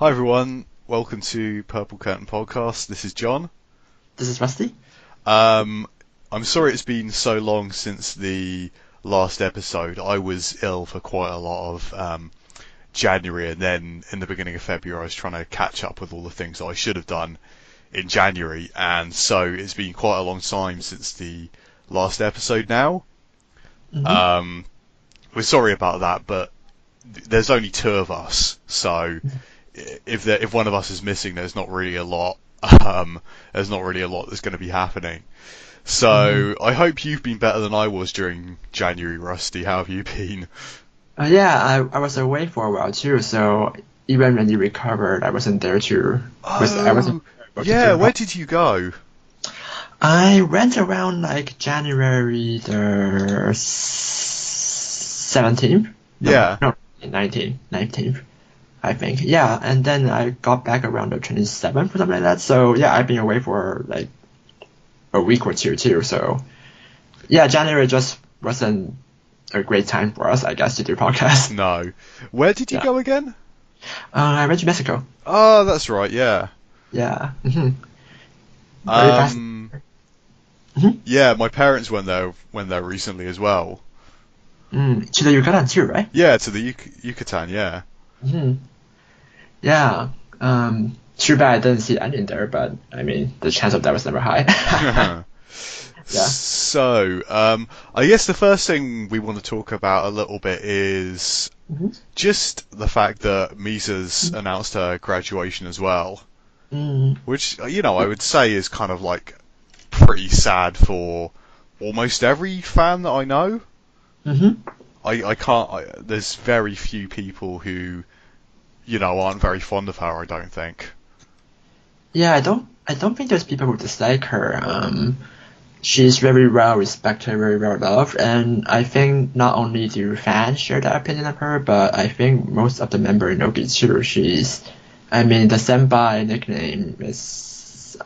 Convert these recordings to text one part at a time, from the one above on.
Hi everyone, welcome to Purple Curtain Podcast. This is John. This is Rusty. I'm sorry it's been so long since the last episode. I was ill for quite a lot of January, and then in the beginning of February I was trying to catch up with all the things that I should have done in January, and so it's been quite a long time since the last episode now. Mm-hmm. We're sorry about that, but there's only two of us, so if one of us is missing, there's not really a lot. There's not really a lot that's going to be happening. So I hope you've been better than I was during January, Rusty. How have you been? I was away for a while too, so even when you recovered, I wasn't there to. I wasn't able to Yeah. do Where did you go? I went around like January the 17th. Yeah. No, 19th, I think. Yeah, and then I got back around the 27th or something like that. So yeah, I've been away for like a week or two too. So yeah, January just wasn't a great time for us, I guess, to do podcasts. No. Where did you go again? I went to Mexico. Oh, that's right. Yeah. Yeah. Mm-hmm. Very fast. Yeah. My parents went there recently as well. To the Yucatan too, right? Yeah, to the Yucatan. Yeah. Mm-hmm. Yeah. Too bad I didn't see any there, but I mean, the chance of that was never high. Yeah. So, I guess the first thing we want to talk about a little bit is just the fact that Misa's announced her graduation as well, which, I would say is kind of like pretty sad for almost every fan that I know. I can't, there's very few people who, aren't very fond of her, I don't think. Yeah, I don't think there's people who dislike her. She's very well respected, very well loved, and I think not only do fans share that opinion of her, but I think most of the members in Nogi too. The senpai nickname is,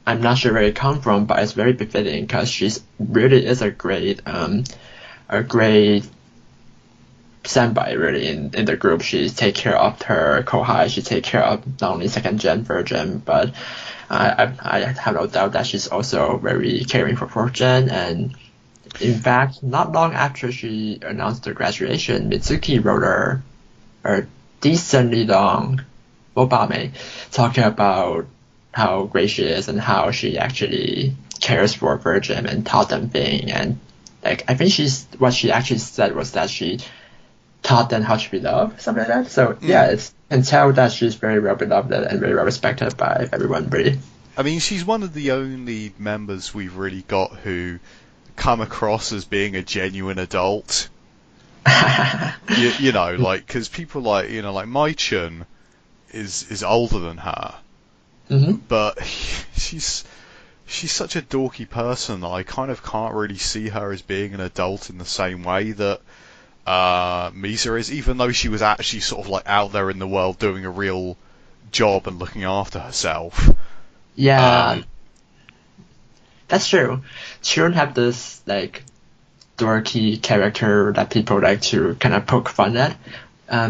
I'm not sure where it comes from, but it's very befitting because she's really is a great senpai really in the group. She take care of her kohai, she take care of not only second gen, third gen, but I have no doubt that she's also very caring for fourth gen. And in fact, not long after she announced her graduation, Mitsuki wrote her a decently long obame talking about how great she is and how she actually cares for Virgin and taught them things. And like I think what she actually said was that she taught them how to be loved, something like that. So yeah, it's can tell that she's very well beloved and very well respected by everyone, really. I mean, she's one of the only members we've really got who come across as being a genuine adult. Because people like Mai-chun is older than her, but she's such a dorky person that I kind of can't really see her as being an adult in the same way that Misa is, even though she was actually sort of like out there in the world doing a real job and looking after herself. Yeah, that's true. She don't have this like dorky character that people like to kind of poke fun at.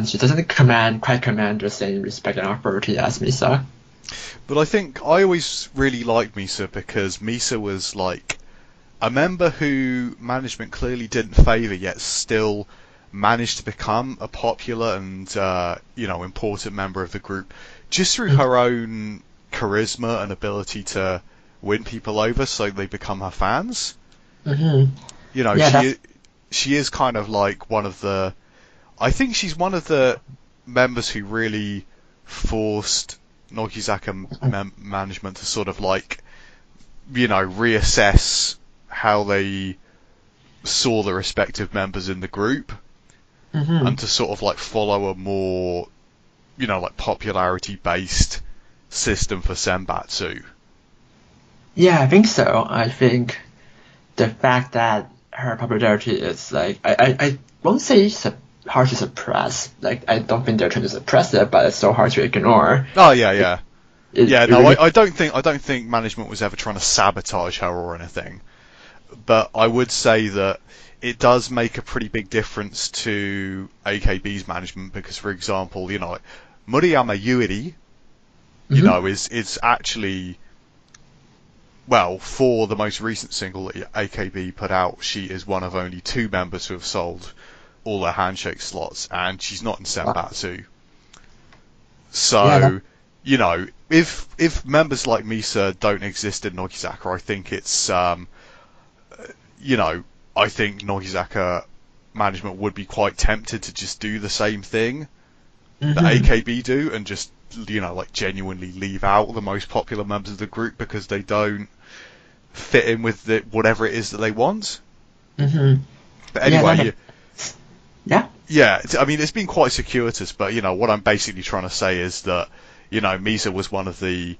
She doesn't quite command the same respect and authority as Misa. But I think I always really liked Misa because Misa was like a member who management clearly didn't favour, yet still managed to become a popular and important member of the group just through her own charisma and ability to win people over so they become her fans. She is kind of like I think she's one of the members who really forced Nogizaka management to sort of like reassess how they saw the respective members in the group and to sort of like follow a more popularity based system for Senbatsu. Yeah, I think so. I think the fact that her popularity is like I won't say hard to suppress. Like I don't think they're trying to suppress it, but it's so hard to ignore. Oh yeah. Really... I don't think management was ever trying to sabotage her or anything. But I would say that it does make a pretty big difference to AKB's management because, for example, Murayama Yuri, is actually, well, for the most recent single that AKB put out, she is one of only 2 members who have sold all their handshake slots, and she's not in Senbatsu. So, if members like Misa don't exist in Nogizaka, I think it's, I think Nogizaka management would be quite tempted to just do the same thing that AKB do, and just, genuinely leave out the most popular members of the group because they don't fit in with whatever it is that they want. But anyway, I mean, it's been quite circuitous, but, what I'm basically trying to say is that, Misa was one of the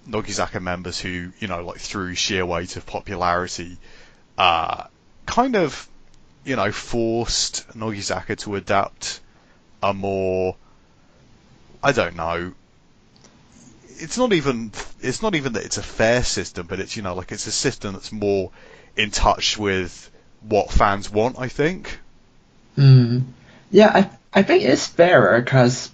Nogizaka members who, through sheer weight of popularity, kind of, forced Nogizaka to adapt a more, I don't know, it's not even that it's a fair system, but it's, it's a system that's more in touch with what fans want, I think. Yeah, I think it's fairer because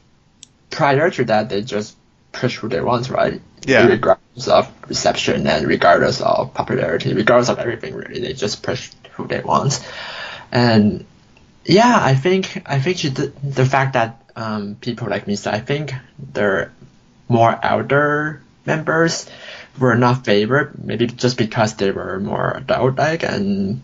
prior to that, they just push who they want, right? Yeah. Regardless of reception and regardless of popularity, regardless of everything, really, they just push who they want. And yeah, I think the fact that people like Misa, I think they're more elder members were not favored, maybe just because they were more adult-like, and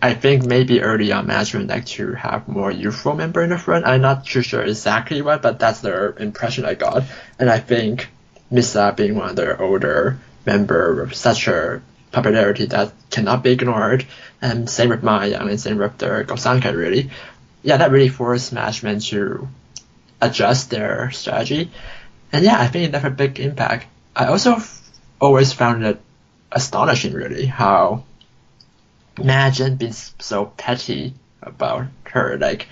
I think maybe early on management like to have more youthful member in the front. I'm not too sure exactly what, but that's the impression I got. And I think Misa being one of their older member with such a popularity that cannot be ignored, and same with Maya and same with their Gosanka, really. Yeah, that really forced management to adjust their strategy. And yeah, I think it had a big impact. I also always found it astonishing, really, how management been so petty about her. Like,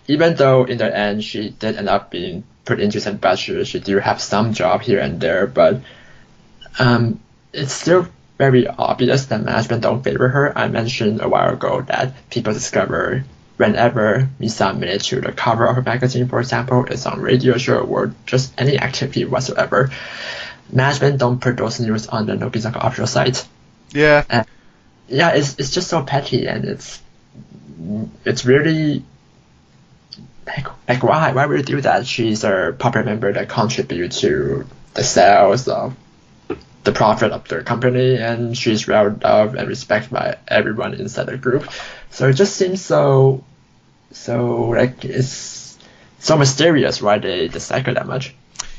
even though in the end she did end up being put into Senbatsu, she do have some job here and there, but it's still very obvious that management don't favor her. I mentioned a while ago that people discover whenever Misa made it to the cover of a magazine, for example, it's on radio show or just any activity whatsoever, management don't put those news on the Nogizaka official site. Yeah. And yeah, it's just so petty, and it's really like why would you do that? She's a popular member that contributes to the sales of the profit of their company, and she's well loved and respected by everyone inside the group. So it just seems so like it's so mysterious why they dislike her that much.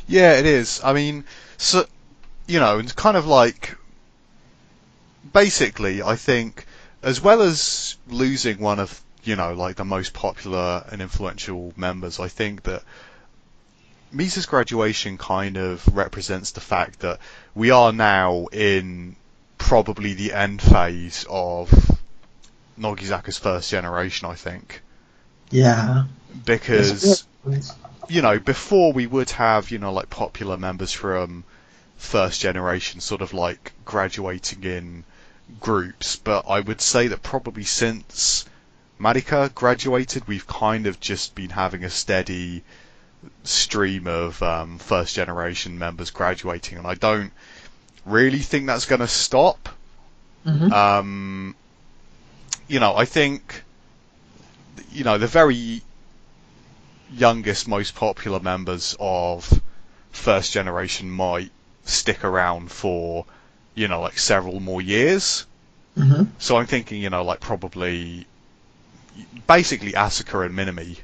Yeah, it is. I mean, so it's kind of like, basically, I think, as well as losing one of the most popular and influential members, I think that Misa's graduation kind of represents the fact that we are now in probably the end phase of Nogizaka's first generation, I think. Yeah. Because, before we would have, popular members from first generation sort of like graduating in groups, but I would say that probably since Marika graduated, we've kind of just been having a steady stream of first generation members graduating, and I don't really think that's going to stop. I think the very youngest, most popular members of first generation might stick around for several more years. So I'm thinking probably basically Asuka and Minami.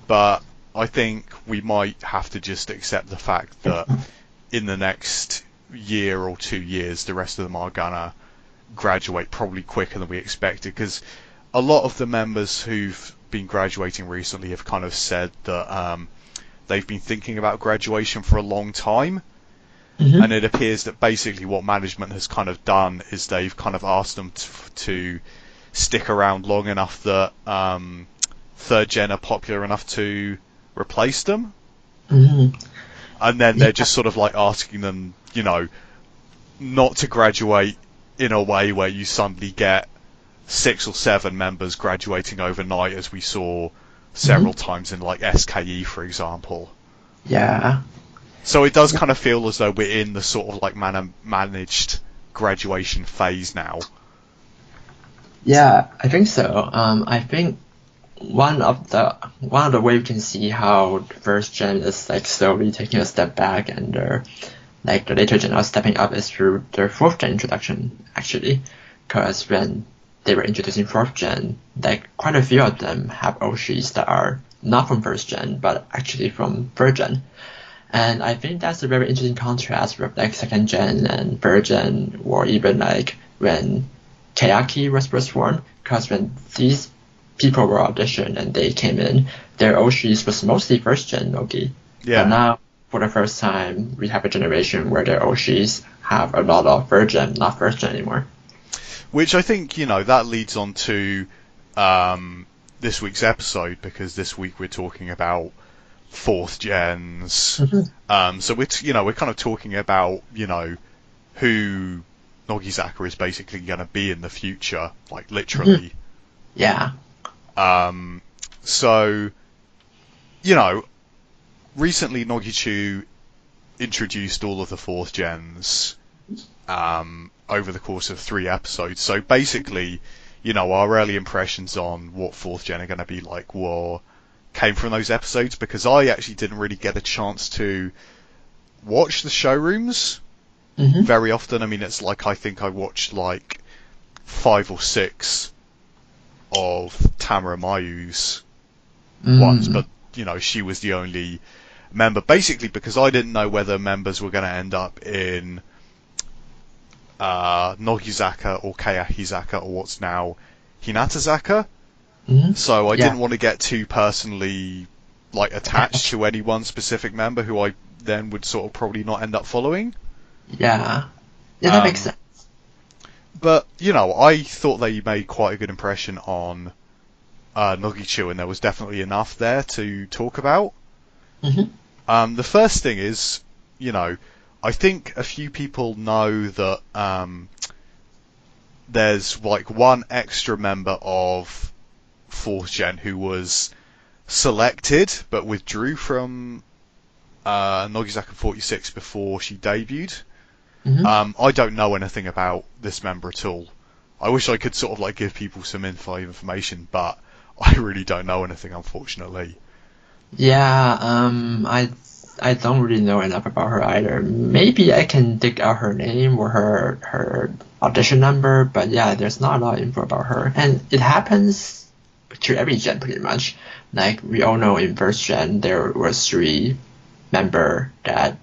But I think we might have to just accept the fact that in the next year or 2 years, the rest of them are gonna graduate probably quicker than we expected, because a lot of the members who've been graduating recently have kind of said that they've been thinking about graduation for a long time. And it appears that basically what management has kind of done is they've kind of asked them to stick around long enough that third gen are popular enough to replace them. And then they're just sort of like asking them, not to graduate in a way where you suddenly get 6 or 7 members graduating overnight, as we saw several times in like SKE, for example. Yeah. So it does kind of feel as though we're in the sort of like managed graduation phase now. Yeah, I think so. I think one of the way we can see how first gen is like slowly taking a step back and like the later gen are stepping up is through their fourth gen introduction actually, because when they were introducing fourth gen, like quite a few of them have Oshis that are not from first gen but actually from third gen. And I think that's a very interesting contrast with like second gen and third gen, or even like when Kayaki was first formed, because when these people were auditioned and they came in, their Oshis was mostly first gen Nogi. Yeah. But now, for the first time, we have a generation where their Oshis have a lot of third gen, not first gen anymore. Which I think, that leads on to this week's episode, because this week we're talking about fourth gens. So we're kind of talking about, who Nogizaka is basically going to be in the future, like literally. Yeah. So, recently Nogichu introduced all of the fourth gens over the course of 3 episodes. So basically, our early impressions on what fourth gen are going to be like came from those episodes, because I actually didn't really get a chance to watch the showrooms very often. I mean, it's like I think I watched like 5 or 6 of Tamara Mayu's ones, but she was the only member, basically because I didn't know whether members were going to end up in Nogizaka or Kayahizaka, or what's now Hinatazaka. So I didn't want to get too personally like attached to any one specific member who I then would sort of probably not end up following. Yeah, that makes sense. But I thought they made quite a good impression on Nogichu, and there was definitely enough there to talk about. The first thing is, I think a few people know that there's like one extra member of 4th gen who was selected but withdrew from Nogizaka 46 before she debuted. I don't know anything about this member at all. I wish I could sort of like give people some information, but I really don't know anything, unfortunately. Yeah, I don't really know enough about her either. Maybe I can dig out her name or her audition number, but yeah, there's not a lot of info about her. And it happens to every gen pretty much. Like we all know in first gen there was 3 member that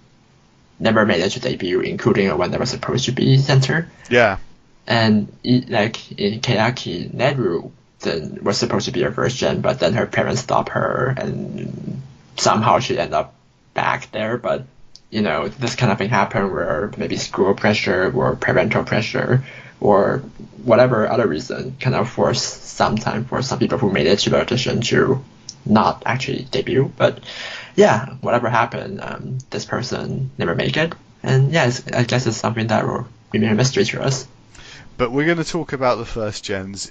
never made it to debut, including one that was supposed to be center. Yeah. And like in Kayaki, Nedru then was supposed to be a first gen, but then her parents stopped her, and somehow she ended up back there. But this kind of thing happened where maybe school pressure or parental pressure or whatever other reason kind of forced some time for some people who made it to the audition to not actually debut. But yeah, whatever happened, this person never made it, and yeah, I guess it's something that will remain a mystery to us. But we're going to talk about the first gens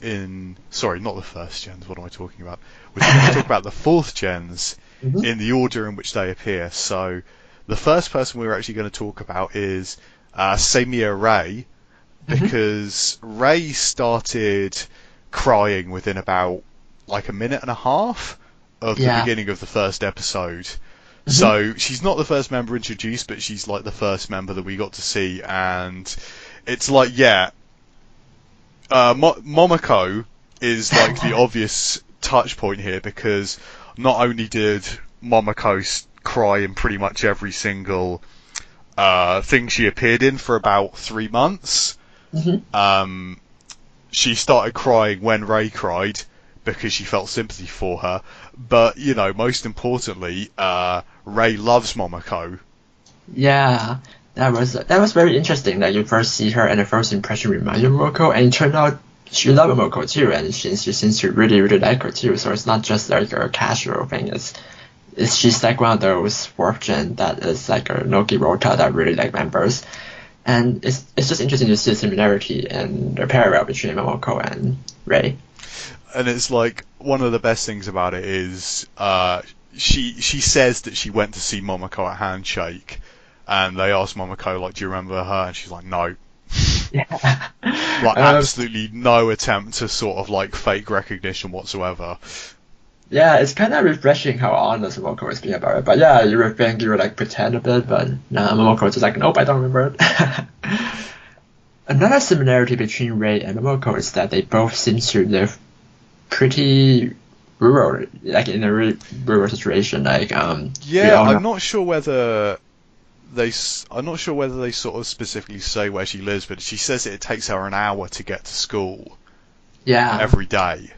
sorry, not the first gens, what am I talking about? We're going to talk about the 4th gens in the order in which they appear. So the first person we're actually going to talk about is Semiya Rei, because Rei started crying within about like a minute and a half of the beginning of the first episode. So she's not the first member introduced, but she's like the first member that we got to see, and it's like, Momoko is like the obvious touch point here, because not only did Momoko cry in pretty much every single thing she appeared in for about 3 months, she started crying when Rei cried because she felt sympathy for her. But most importantly, Rei loves Momoko. Yeah. That was very interesting that you first see her and the first impression reminds you of Momoko, and it turned out she loved Momoko too, and she seems to really, really like her too. So it's not just like a casual thing. She's like one of those 4th gen that is like a Nogi Rota that really like members. And it's just interesting to see the similarity and the parallel between Momoko and Rei. And it's like, one of the best things about it is, she says that she went to see Momoko at Handshake, and they asked Momoko, like, do you remember her? And she's like, no. Yeah. Like, absolutely no attempt to sort of, like, fake recognition whatsoever. Yeah, it's kind of refreshing how honest Momoko is being about it. But yeah, you would think you would like pretend a bit, but nah, Momoko is just like, nope, I don't remember it. Another similarity between Ray and Momoko is that they both seem to live pretty rural, like in a really rural situation. Like, Yeah, I'm not sure whether I'm not sure whether they sort of specifically say where she lives, but she says it takes her an hour to get to school. Yeah. Every day.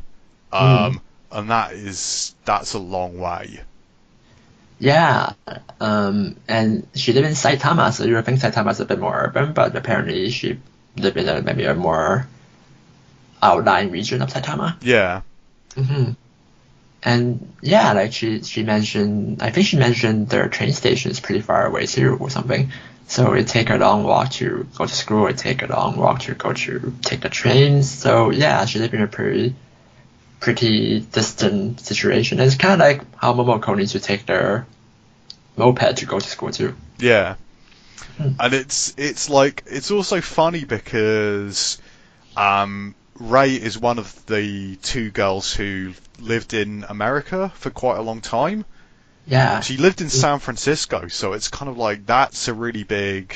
And that's a long way. Yeah. And she lived in Saitama, so you would think Saitama is a bit more urban, but apparently she lived in maybe a more outlying region of Saitama. Yeah. And yeah, like she mentioned, I think she mentioned their train station is pretty far away too, or something. So it take a long walk to go to school, it take a long walk to take the train. So yeah, she lived in a pretty distant situation. It's kind of like how Momoko needs to take their moped to go to school too. Yeah. And it's like, it's also funny because Ray is one of the two girls who lived in America for quite a long time. Yeah. She lived in San Francisco, so it's kind of like, that's a really big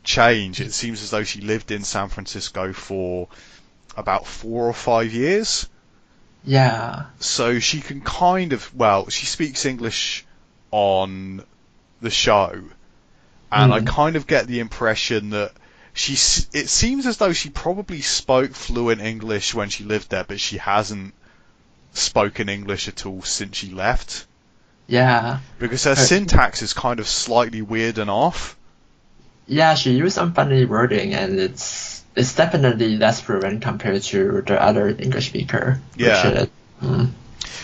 change. It seems as though she lived in San Francisco for about 4 or 5 years. Yeah. So she can kind of, well, she speaks English on the show, and I kind of get the impression that it seems as though she probably spoke fluent English when she lived there, but she hasn't spoken English at all since she left. Yeah. Because her syntax is kind of slightly weird and off. Yeah, she used some funny wording, and it's definitely less fluent compared to the other English speaker. Yeah.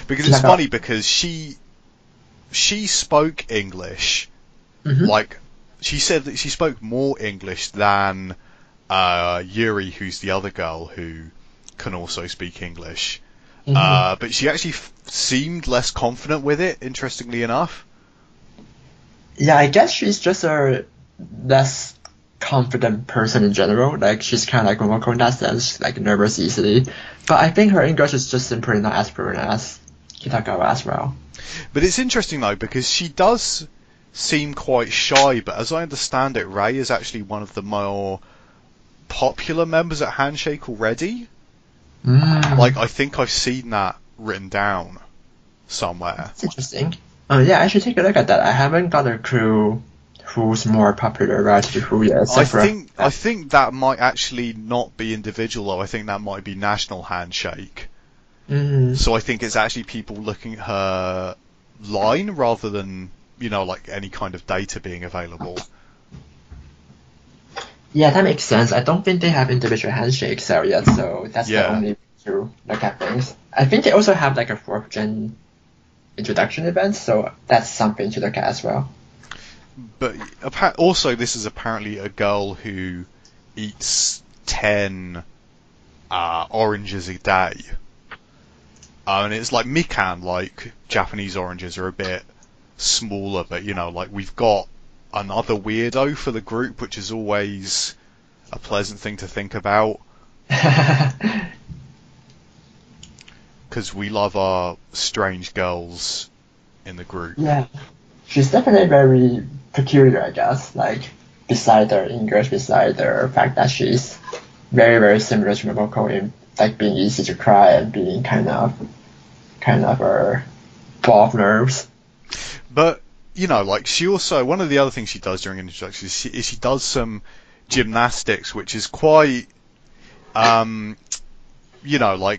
Because it's funny because she spoke English, like, she said that she spoke more English than Yuri, who's the other girl who can also speak English. But she actually seemed less confident with it, interestingly enough. Yeah, I guess she's just a less confident person in general. Like, she's kind of like Momoko in that sense, like nervous easily. But I think her English is just simply not as fluent as Kitagawa as well. But it's interesting though, because she does seem quite shy, but as I understand it, Ray is actually one of the more popular members at Handshake already. Like, I think I've seen that written down somewhere. That's interesting. Yeah, I should take a look at that. I haven't got a clue who's more popular relative to who yet. I think that might actually not be individual though. I think that might be national Handshake. So I think it's actually people looking at her line rather than, like any kind of data being available. Yeah, that makes sense. I don't think they have individual handshakes out yet, so that's the only way to look at things. I think they also have like a 4th gen introduction event, so that's something to look at as well. But also, this is apparently a girl who eats 10 oranges a day. And it's like mikan, like Japanese oranges are a bit smaller, but like we've got another weirdo for the group, which is always a pleasant thing to think about. Because we love our strange girls in the group. Yeah. She's definitely very peculiar, I guess. Like, beside her English, beside the fact that she's very, very similar to Momoko in like being easy to cry and being kind of ball of nerves. But like she also, one of the other things she does during introduction is she does some gymnastics, which is quite, like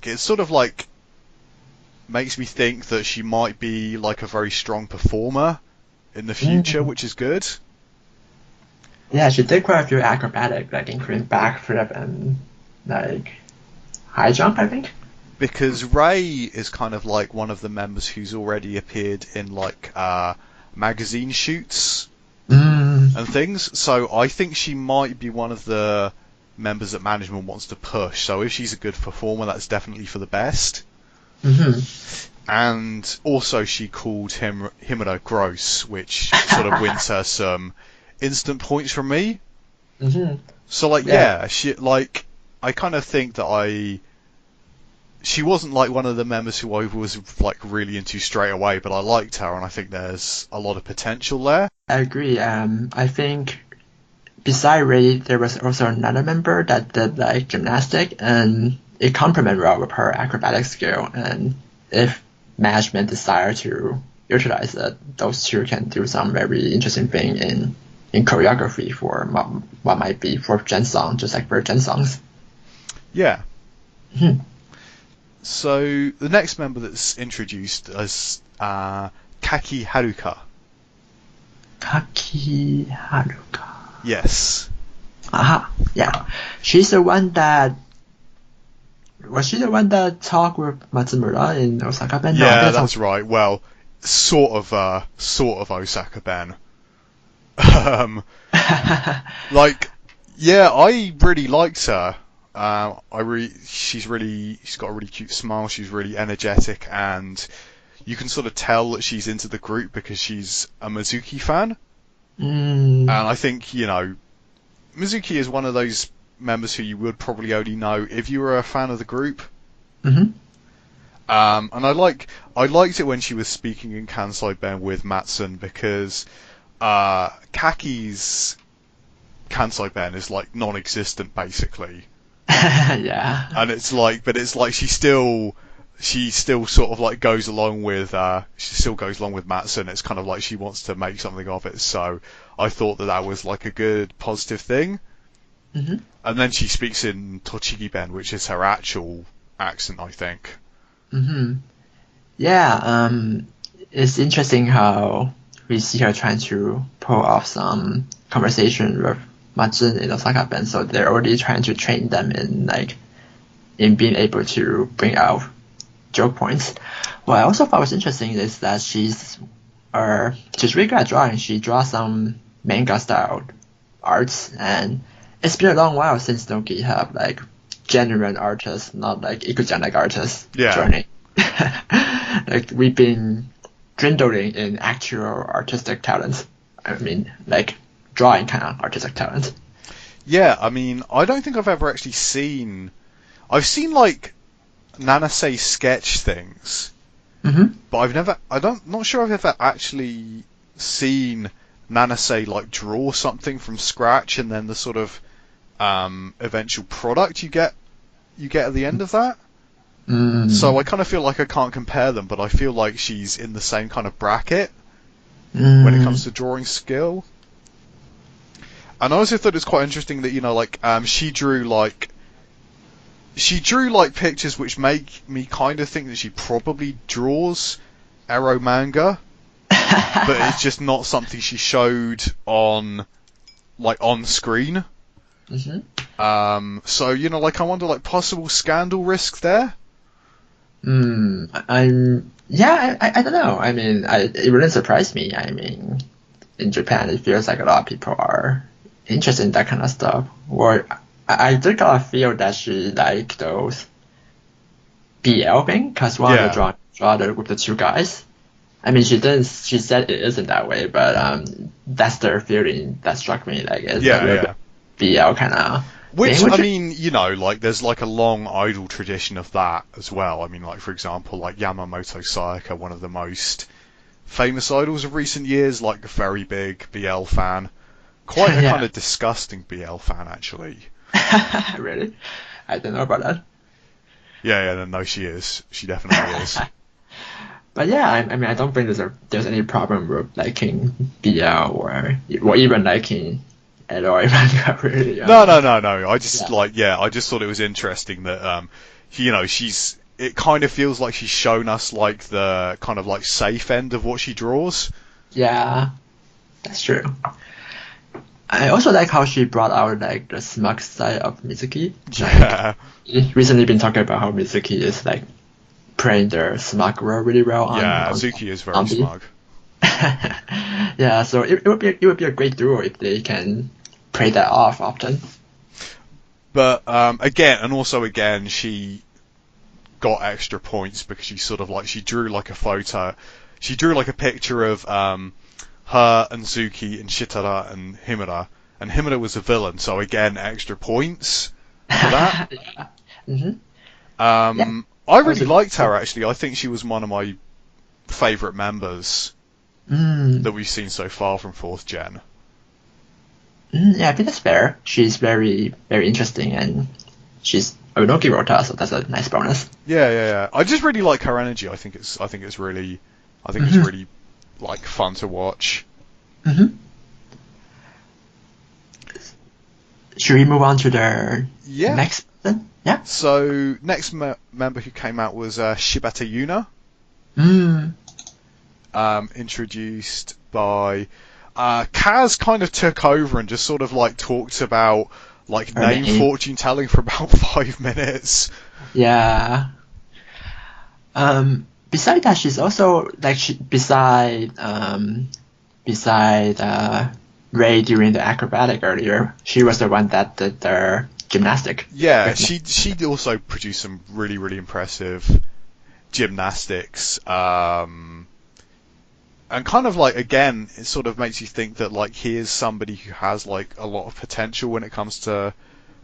it's sort of like makes me think that she might be like a very strong performer in the future, which is good. Yeah, she did quite a few acrobatic, like including backflip and like high jump, I think. Because Ray is kind of like one of the members who's already appeared in like magazine shoots and things. So I think she might be one of the members that management wants to push. So if she's a good performer, that's definitely for the best. And also she called Himura gross, which sort of wins her some instant points from me. So like she like I kind of think that she wasn't like one of the members who I was like really into straight away, but I liked her, and I think there's a lot of potential there. I agree. I think beside Ray, there was also another member that did like gymnastic, and it complemented well with her acrobatic skill. And if management desire to utilize it, those two can do some very interesting thing in choreography for what might be fourth gen song, just like third gen songs. Yeah. So the next member that's introduced is Kaki Haruka. Kaki Haruka. Yes. Yeah. She's the one that... Was she the one that talked with Matsumura in Osaka Ben? Yeah, that's right. Well, sort of Osaka Ben. Like, yeah, I really liked her. She's got a really cute smile. She's really energetic, and you can sort of tell that she's into the group because she's a Mizuki fan. And I think, Mizuki is one of those members who you would probably only know if you were a fan of the group. And I liked it when she was speaking in Kansai Ben with Matsun, because Kaki's Kansai Ben is like non-existent basically. Yeah. And it's like she still sort of like goes along with Matsun. It's kind of like she wants to make something of it. So I thought that was like a good positive thing. And then she speaks in Tochigi Ben, which is her actual accent, I think. Yeah, it's interesting how we see her trying to pull off some conversation with Matsun in Osaka Ben, so they're already trying to train them in being able to bring out joke points. What I also thought was interesting is that she's really good at drawing. She draws some manga style arts, and it's been a long while since Nogi have like genuine artists, not like ikujan artists joining. Like we've been dwindling in actual artistic talent. I mean, like drawing kind of artistic talent. Yeah, I mean, I don't think I've ever actually seen. I've seen like Nanase sketch things, but not sure I've ever actually seen Nanase like draw something from scratch and then the sort of eventual product you get at the end of that. So I kind of feel like I can't compare them, but I feel like she's in the same kind of bracket when it comes to drawing skill. And I also thought it was quite interesting that she drew pictures which make me kind of think that she probably draws Ero manga, but it's just not something she showed on screen. So I wonder possible scandal risk there. I don't know. I mean, it wouldn't surprise me. I mean, in Japan, it feels like a lot of people are interested in that kind of stuff. Or I do kind of feel that she like those BL thing, because one of the draw with the two guys. I mean, she said it isn't that way, but that's the feeling that struck me. Like it's BL kind of. Which, I mean, there's a long idol tradition of that as well. I mean, for example, Yamamoto Sayaka, one of the most famous idols of recent years, a very big BL fan. Quite a kind of disgusting BL fan, actually. Really? I don't know about that. Yeah, no, she is. She definitely is. But yeah, I mean, I don't think there's any problem with liking BL or even liking Edo manga, really. No. I just I just thought it was interesting that it kind of feels like she's shown us the kind of safe end of what she draws. Yeah, that's true. I also like how she brought out the smug side of Mizuki. Yeah. Recently been talking about how Mizuki is playing their smug role really well. Mizuki is very smug. Yeah, so it would be a great duo if they can play that off often. But again, she got extra points because she sort of like she drew like a photo, she drew like a picture of her and Zuki and Shitara and Himura was a villain, so again extra points for that. Yeah. Mm-hmm. I really liked her actually. I think she was one of my favourite members that we've seen so far from 4th Gen. Yeah, I think that's fair. She's very, very interesting, and she's Onoki Rota, so that's a nice bonus. Yeah. I just really like her energy. I think it's really like fun to watch. Mm-hmm. Should we move on to the next then? Yeah. So next member who came out was Shibata Yuna. Introduced by Kaz. Kind of took over and just sort of like talked about like name fortune telling for about 5 minutes. Yeah. Beside that, she's also like beside Ray during the acrobatic earlier. She was the one that did the gymnastic. Yeah, she also produced some really, really impressive gymnastics. And kind of like, again, it sort of makes you think that like here's somebody who has like a lot of potential when it comes to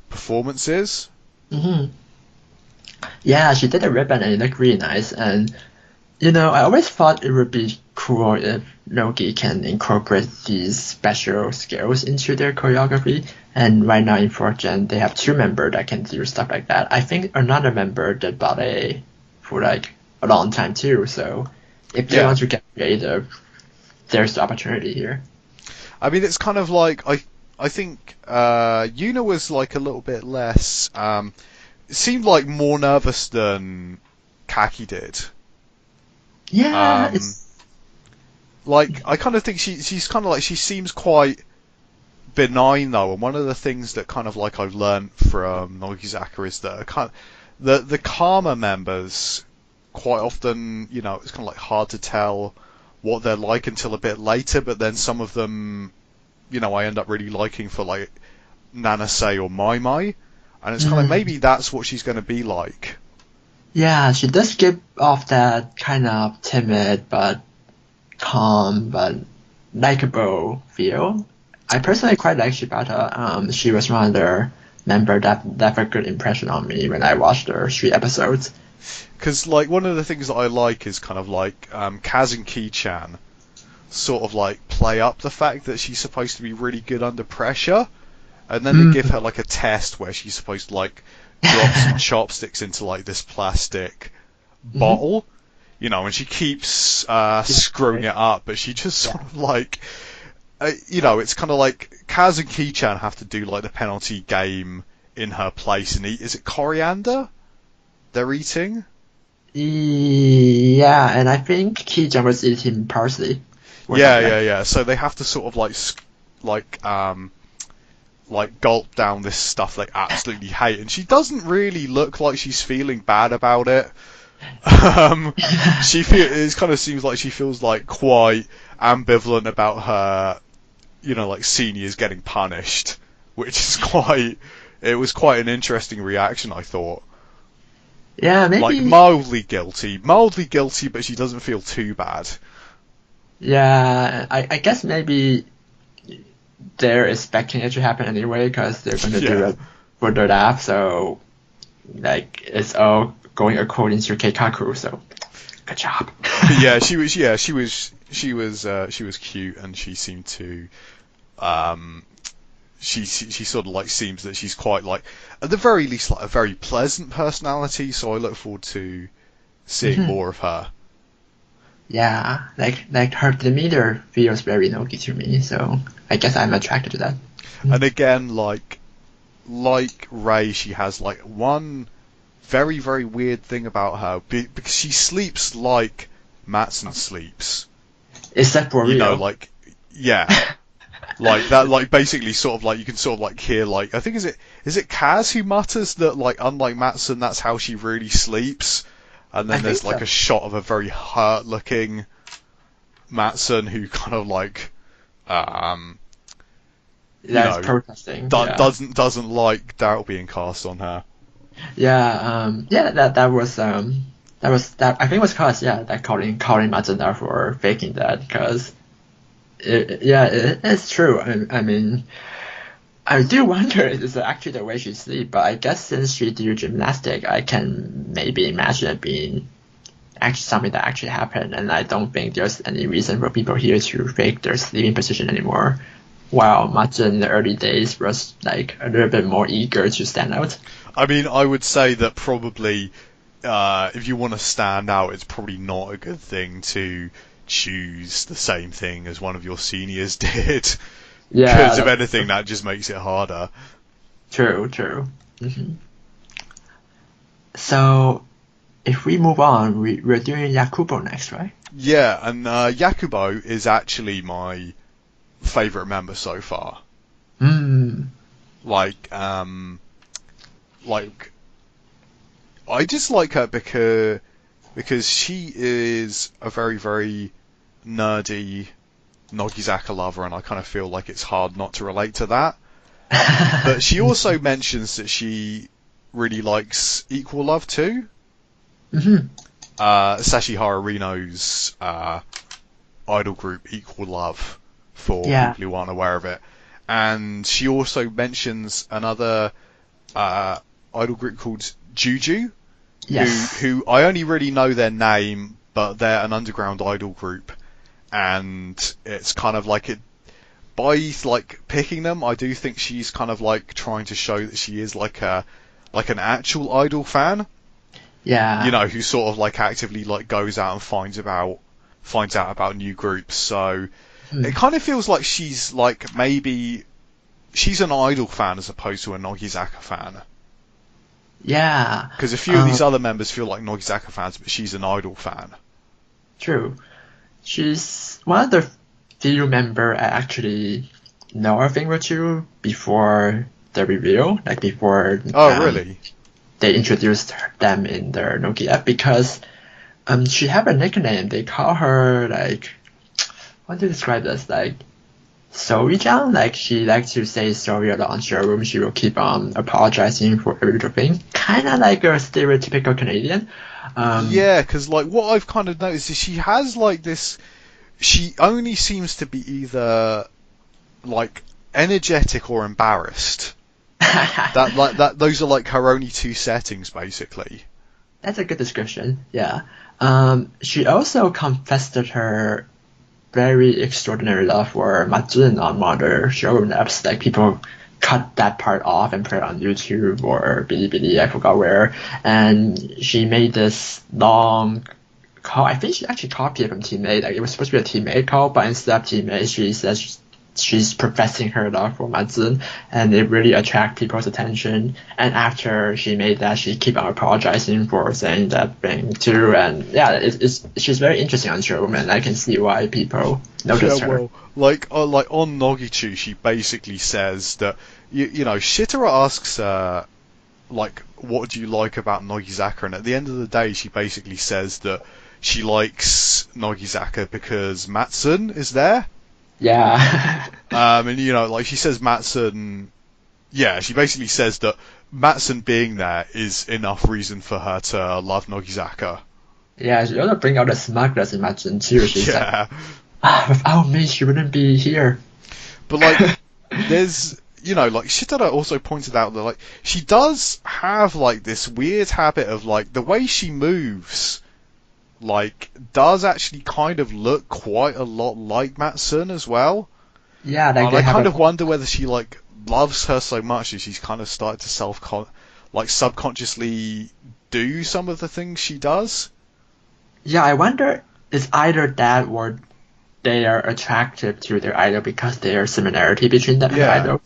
performances. Mm-hmm. Yeah, she did a ribbon and it looked really nice. And I always thought it would be cool if Nogi can incorporate these special skills into their choreography. And right now in 4th Gen, they have 2 members that can do stuff like that. I think another member did ballet for like a long time too. So if they want to get creative, there's the opportunity here. I mean, it's kind of like I think Yuna was like a little bit less. Seemed like more nervous than Kaki did. Yeah, like I kind of think she's kind of like she seems quite benign though, and one of the things that kind of like I've learned from Nogizaka is that the calmer members quite often, it's kind of like hard to tell what they're like until a bit later, but then some of them, I end up really liking for like Nanase or Mai Mai, and it's kind of maybe that's what she's going to be like. Yeah, she does give off that kind of timid but calm but likable feel. I personally quite like Shibata. She was one of the members that left a good impression on me when I watched her 3 episodes. Because like one of the things that I like is kind of like Kaz and Ki-chan sort of like play up the fact that she's supposed to be really good under pressure, and then they give her like a test where she's supposed to like drop some chopsticks into like this plastic bottle, and she keeps screwing it up, but she just sort of like, it's kind of like Kaz and Ki-chan have to do like the penalty game in her place and eat. Is it coriander they're eating? Yeah, and I think Ki-chan was eating parsley. Yeah. So they have to sort of like gulp down this stuff they absolutely hate, and she doesn't really look like she's feeling bad about it. It kind of seems like she feels like quite ambivalent about her, like seniors getting punished, which is it was quite an interesting reaction, I thought. Yeah, maybe like mildly guilty, but she doesn't feel too bad. Yeah, I guess maybe they're expecting it to happen anyway because they're going to do it for the lab, so like it's all going according to Keikaku. So good job. Yeah, she was cute, and she seemed to she sort of like seems that she's quite like at the very least like a very pleasant personality. So I look forward to seeing more of her. Yeah, like her demeanor feels very Nogi to me, so I guess I'm attracted to that. And again, like Ray, she has like one very, very weird thing about her because she sleeps like Matson sleeps. Is that for real? Like like that, like basically sort of like you can sort of like hear like I think is it Kaz who mutters that like unlike Matson that's how she really sleeps. And then there's like a shot of a very hurt-looking Matson who kind of like, protesting. Doesn't like doubt being cast on her. Yeah, that I think it was cause that calling Mazda for faking that because it's true. I mean, I do wonder if it's actually the way she sleep, but I guess since she do gymnastic, I can maybe imagine it being actually something that actually happened, and I don't think there's any reason for people here to fake their sleeping position anymore. While Mazda in the early days was like a little bit more eager to stand out. I mean, I would say that probably if you want to stand out, it's probably not a good thing to choose the same thing as one of your seniors did. Yeah, Because if anything, that just makes it harder. true. Hmm. So if we move on, we're doing Yakubo next, right? Yeah, and Yakubo is actually my favourite member so far. Hmm. Like, like I just like her because she is a very very nerdy Nogizaka lover, and I kind of feel like it's hard not to relate to that. But she also mentions that she really likes Equal Love too. Hmm. Sashihara Rino's idol group Equal Love, for Yeah. people who aren't aware of it. And she also mentions another uh, idol group called Juju, who Yes. who I only really know their name, but they're an underground idol group, and it's kind of like it. By like picking them, I do think she's kind of like trying to show that she is like an actual idol fan, Yeah. who sort of like actively like goes out and finds out about new groups. So Hmm. it kind of feels like she's like maybe she's an idol fan as opposed to a Nogizaka fan. Yeah. Because a few of Um. these other members feel like Nogizaka fans, but she's an idol fan. True. She's one of the few member I actually know a thing or two before the reveal, like before Oh, really? they introduced them in their Nokia because she have a nickname. They call her like what do you describe this like Sorry-chan? Like she likes to say sorry a lot on showroom. She will keep on apologizing for every little thing. Kind of like a stereotypical Canadian. Um, Yeah, because like what I've kind of noticed is she has like this. She only seems to be either like energetic or embarrassed. That those are like her only two settings basically. That's a good description. Yeah. She also confessed that her very extraordinary love for Majin on modern showroom apps. Like people cut that part off and put it on YouTube or Bilibili, I forgot where. And she made this long call. I think she actually copied it from teammate. Like it was supposed to be a teammate call, but instead of teammate, she says she's professing her love for Mazun, and it really attract people's attention. And after she made that, she keep on apologizing for saying that thing too. And yeah, she's very interesting on show, and I can see why people Yeah, notice her. well, like on Nogichu, she basically says that Shitara asks like what do you like about Nogizaka, and at the end of the day, she basically says that she likes Nogizaka because Matsun is there. Yeah, And like she says Matsun, yeah, she basically says that Matsun being there is enough reason for her to love Nogizaka. yeah. She also bring out the smugness in Majin too. She's like, Yeah, without me, she wouldn't be here. but like there's like Shitara also pointed out that like she does have like this weird habit of like the way she moves like does actually kind of look quite a lot like Matsun as well. Yeah, like And they I have kind a of wonder whether she like loves her so much that she's kind of started to like subconsciously do some of the things she does. Yeah, I wonder it's either that or they are attractive to their idol because there are similarity between them and their Yeah. idol.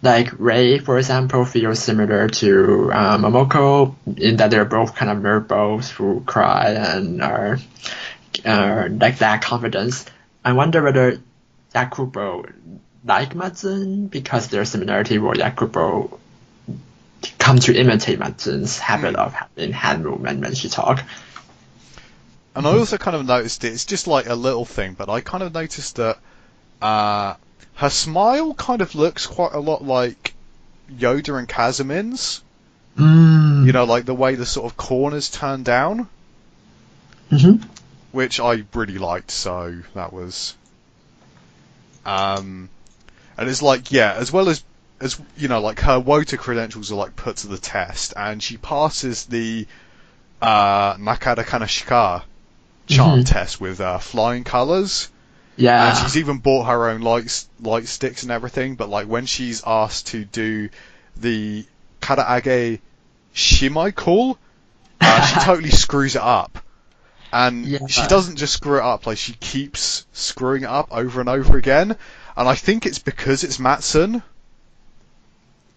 Like Ray, for example, feels similar to Momoko in that they're both kind of verbose who cry and are like that confidence. I wonder whether Yakubo like Matsun because their similarity or Yakubo come to imitate Matsun's habit Hmm. of having hand movement when she talk. And I also kind of noticed it's just like a little thing, but I kind of noticed that her smile kind of looks quite a lot like Yoda and Kazumin's. You know, like the way the sort of corners turn down, which I really liked. So that was, and it's like, yeah, as well as you know, like her Wota credentials are like put to the test, and she passes the Nakada Kanashika charm test with flying colours. Yeah. And she's even bought her own light sticks and everything, but like when she's asked to do the Karaage Shimai call, she totally screws it up. And she doesn't just screw it up, like she keeps screwing it up over and over again. And I think it's because it's Matsun.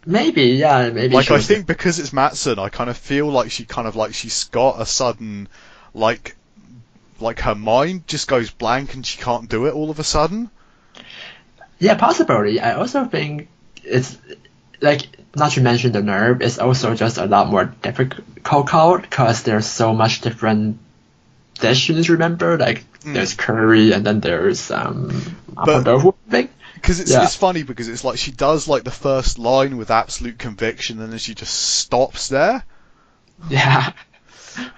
Maybe, yeah, maybe. Like, I think because it's Matsun, I kind of feel like she's got a sudden, like her mind just goes blank and she can't do it all of a sudden. Yeah, possibly. I also think it's, like, not to mention the nerve, it's also just a lot more difficult because there's so much different dishes, remember? Like, there's curry and then there's apple tofu thing. Because it's funny because it's like she does like the first line with absolute conviction and then she just stops there. Yeah.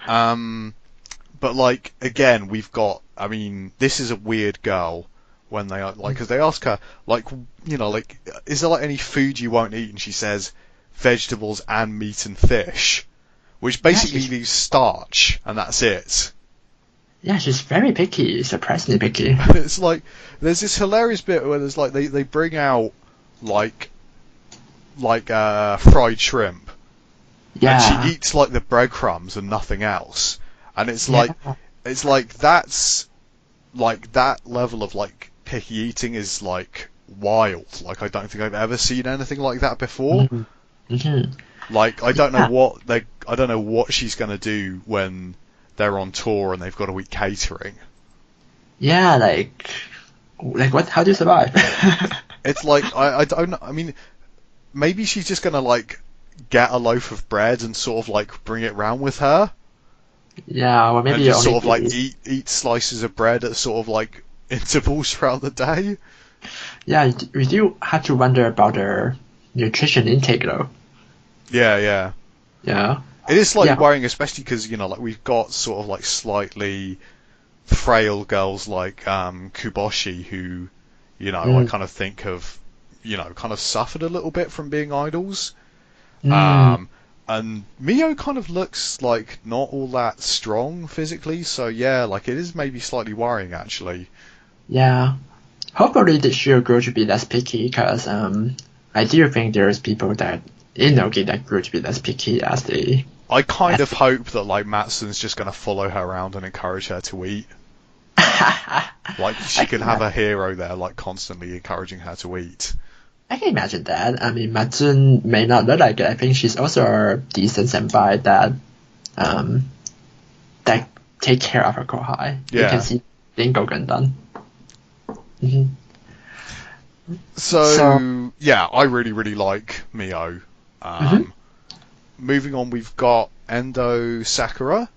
But like again, we've got. I mean, this is a weird girl when they are like, because they ask her like, you know, like, is there like any food you won't eat? And she says vegetables and meat and fish, which basically leaves starch, and that's it. Yeah, she's very picky, surprisingly picky. It's like, there's this hilarious bit where there's like, they bring out like fried shrimp. Yeah. And she eats like the breadcrumbs and nothing else. And it's like, that's, like, that level of like picky eating is like wild. Like, I don't think I've ever seen anything like that before. Like, I don't know what she's gonna do when they're on tour and they've got to eat catering. Yeah, like what? How do you survive? It's like, I don't know. I mean, maybe she's just gonna like get a loaf of bread and sort of like bring it round with her. Yeah, or maybe and just sort of like eat slices of bread at sort of like intervals throughout the day. Yeah, we do have to wonder about her nutrition intake though. Yeah. It is slightly worrying, especially because, you know, like we've got sort of like slightly frail girls like Kuboshi who, you know, I kind of think have, you know, kind of suffered a little bit from being idols. And Mio kind of looks like not all that strong physically, so yeah, like it is maybe slightly worrying actually. Yeah. Hopefully she'll grow to be less picky, because I do think there's people that in Nogi that grew to be less picky as they... I kind of hope that like Matsun's just going to follow her around and encourage her to eat. Like she can have a hero there, like constantly encouraging her to eat. I can imagine that. I mean, Matsun may not look like it. I think she's also a decent senpai that that take care of her kohai. Yeah. You can see Dingo done. So yeah, I really like Mio. Moving on, we've got Endo Sakura,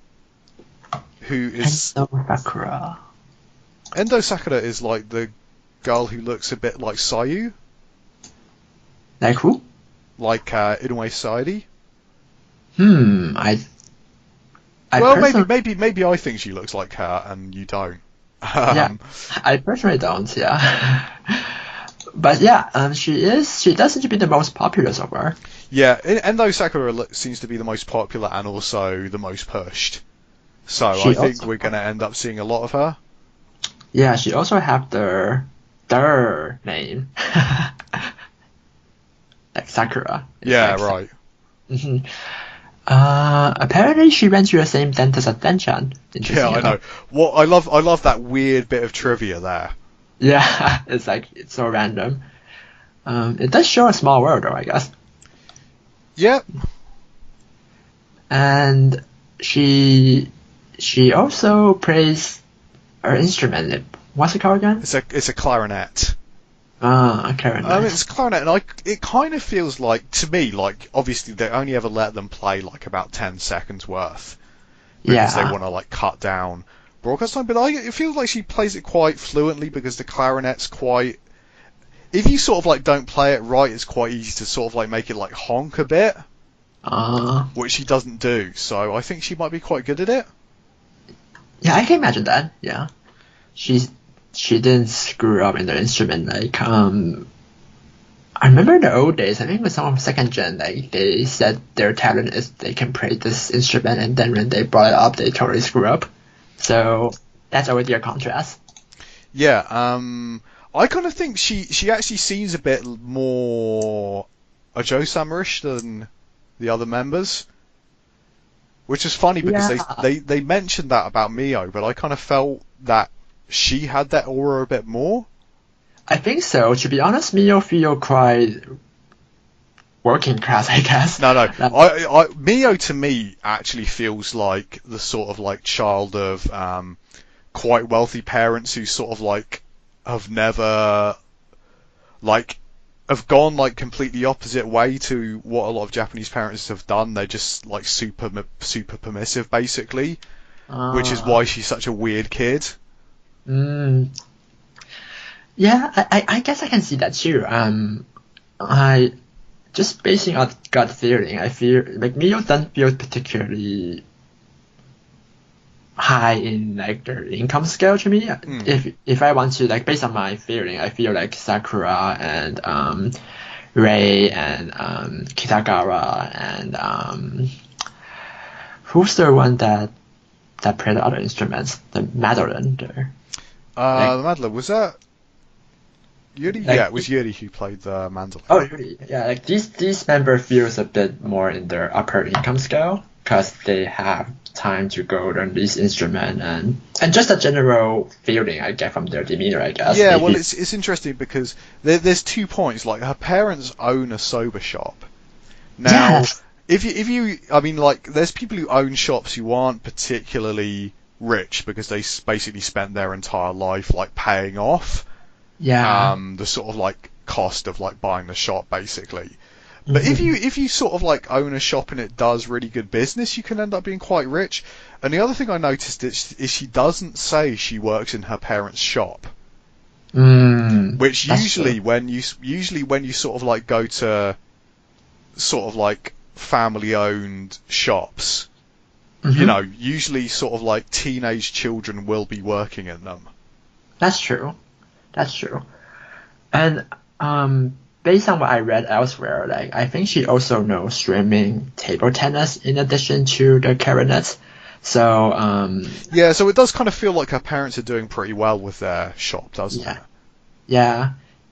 who is... Endo Sakura is like the girl who looks a bit like Sayu. Like who? Like Inoue Saidi. Maybe I think she looks like her and you don't. Yeah, I personally don't, yeah. But yeah, she does seem to be the most popular so far. Yeah, Endo Sakura seems to be the most popular and also the most pushed. So I think we're going to end up seeing a lot of her. Yeah, she also have their name. Like Sakura. Yeah, right. Apparently she went to the same dentist as Denchan. Yeah, I know. Well, I love that weird bit of trivia there. Yeah, it's so random. It does show a small world though, I guess. Yep. And she also plays her instrument. What's it called again? It's a clarinet. Ah, a clarinet. It's a clarinet, and it kind of feels like, to me, like, obviously they only ever let them play like about 10 seconds worth. Because they want to like cut down broadcast time, but it feels like she plays it quite fluently because the clarinet's quite... If you sort of like don't play it right, it's quite easy to sort of like make it like honk a bit. which she doesn't do. So I think she might be quite good at it. Yeah, I can imagine that. Yeah, she didn't screw up in the instrument. Like I remember in the old days, I think with some of second gen, like they said their talent is they can play this instrument, and then when they brought it up, they totally screw up. So that's already a contrast. Yeah, I kind of think she actually seems a bit more Ojo-sama-ish than the other members, which is funny because Yeah, they mentioned that about Mio, but I kind of felt that she had that aura a bit more. I think so. To be honest, Mio feel quite working class, I guess. No, no, Like, Mio to me actually feels like the sort of like child of quite wealthy parents who sort of like have never like have gone like completely opposite way to what a lot of Japanese parents have done. They're just like super permissive basically, which is uh, why she's such a weird kid. mm, yeah, I guess I can see that too. I just basing on gut feeling, I feel like Mio doesn't feel particularly high in like their income scale to me. Mm. If I want to like based on my feeling, I feel like Sakura and Rei and Kitagawa and who's the one that played the other instruments? The Madeline. Like The Mandolin, was that Yuri? Yeah, like it was Yuri who played the mandolin. oh really? Yeah, like these member feels a bit more in their upper income scale because they have time to go learn these instrument and just a general feeling I get from their demeanor, I guess. Yeah, well, Maybe. it's interesting because there's 2 points. Like her parents own a soba shop. Yeah, Now, if you, I mean, like, there's people who own shops who aren't particularly rich because they basically spent their entire life like paying off yeah. the sort of like cost of like buying the shop basically. But Mhm. if you sort of like own a shop and it does really good business, you can end up being quite rich. And the other thing I noticed is she doesn't say she works in her parents' shop, which That's true. usually when you sort of like go to sort of like family owned shops, you know, Hmm. usually sort of like teenage children will be working in them. That's true. That's true. And based on what I read elsewhere, like I think she also knows swimming, table tennis in addition to the clarinets. So Yeah, so it does kind of feel like her parents are doing pretty well with their shop, doesn't it? yeah, yeah.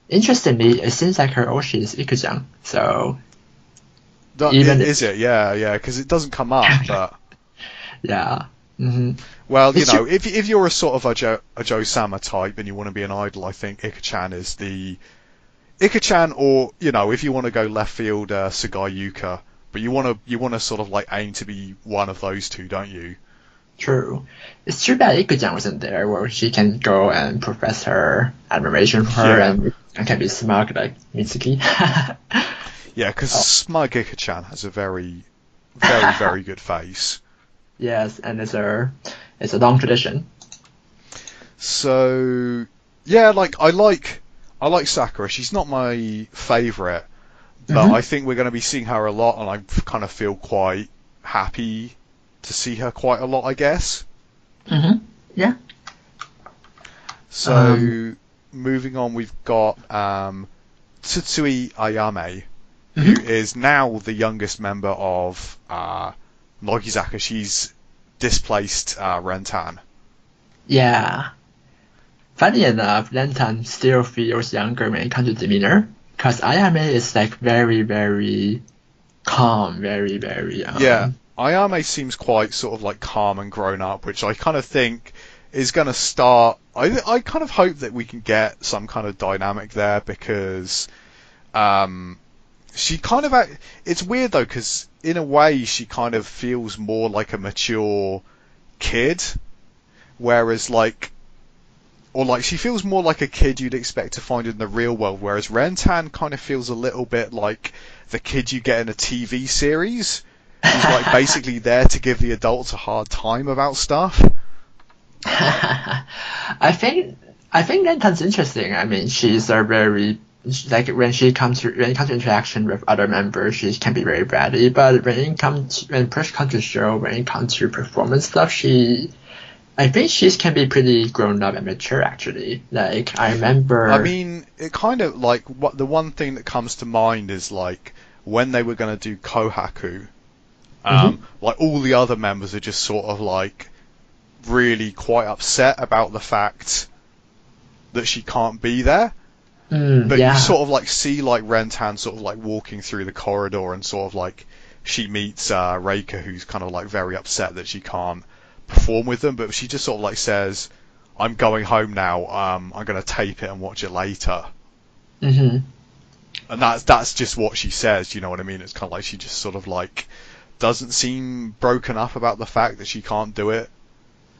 Interestingly, it seems like her Oshi is Ikujan. So even Is it? Yeah, yeah, because it doesn't come up, but yeah. Hmm. well, you It's true. know, if you're a sort of a Joe Sama type and you want to be an idol, I think Ika-chan is the Ika-chan, or you know, if you want to go left field, Sagai Yuka, but you want to sort of like aim to be one of those two, don't you? True. It's too bad Ikujan wasn't there where she can go and profess her admiration for her Yeah, and can be smug like Mitsuki. yeah, because Oh. Smug Ika-chan has a very good face. Yes, and it's a long tradition. So yeah, like I like Sakura. She's not my favourite, but I Hmm. think we're going to be seeing her a lot, and I kind of feel quite happy to see her quite a lot, I guess. Hmm. Yeah. Um. So moving on, we've got Tsutsui Ayame, who Mhm. is now the youngest member of Nogizaka. She's displaced Rentan. Yeah. Funny enough, Lantan still feels younger when it comes to demeanor, because Ayame is like very, very calm, very, very Yeah, Ayame seems quite sort of like calm and grown up, which I kind of think is going to start. I kind of hope that we can get some kind of dynamic there because um, she kind of it's weird though because in a way she kind of feels more like a mature kid, whereas like or like she feels more like a kid you'd expect to find in the real world, whereas Rentan kind of feels a little bit like the kid you get in a TV series, who's like basically there to give the adults a hard time about stuff. I think Lantan's interesting. I mean, she's a very like when it comes to interaction with other members, she can be very bratty. But when push comes to shove, when it comes to performance stuff, I think she can be pretty grown up and mature actually. Like I remember. I mean, it kind of like the one thing that comes to mind is like when they were going to do Kohaku. Like all the other members are just sort of like really quite upset about the fact that she can't be there. But Yeah. you sort of like see like Rentan sort of like walking through the corridor and sort of like she meets Reika, who's kind of like very upset that she can't perform with them, but she just sort of like says, "I'm going home now. I'm going to tape it and watch it later." And that's just what she says. You know what I mean? It's kind of like she just sort of like doesn't seem broken up about the fact that she can't do it.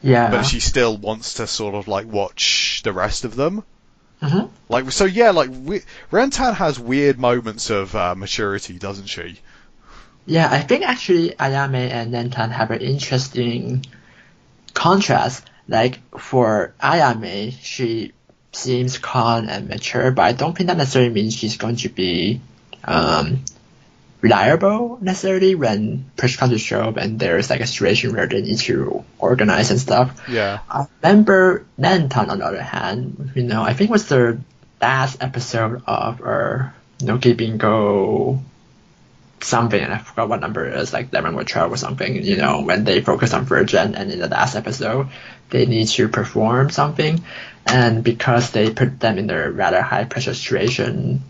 Yeah. But she still wants to sort of like watch the rest of them. Like so, yeah. Like Rentan has weird moments of maturity, doesn't she? Yeah, I think actually Ayame and Rentan have an interesting contrast. Like for Ayame, she seems calm and mature, but I don't think that necessarily means she's going to be reliable necessarily when push comes to shove and there's like a situation where they need to organize and stuff. Yeah. I remember Rentan on the other hand, I think it was the last episode of Noki Bingo something, and I forgot what number it is, like 11 or 12 or something, when they focus on Virgin, and in the last episode, they need to perform something, and because they put them in a rather high pressure situation,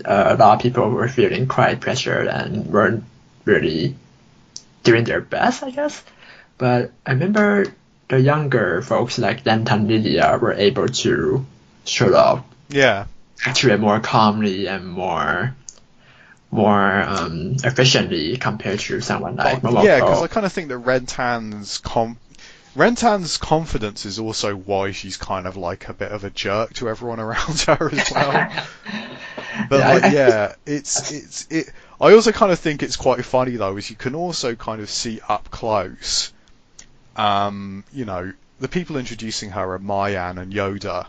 a lot of people were feeling quite pressured and weren't really doing their best, I guess. But I remember the younger folks like Denton and Lydia were able to sort of actually more calmly and more efficiently compared to someone like Momoko. Yeah, because I kind of think that Rentan's confidence is also why she's kind of like a bit of a jerk to everyone around her as well. But I also kind of think it's quite funny though, is you can also kind of see up close, the people introducing her are Mayan and Yoda.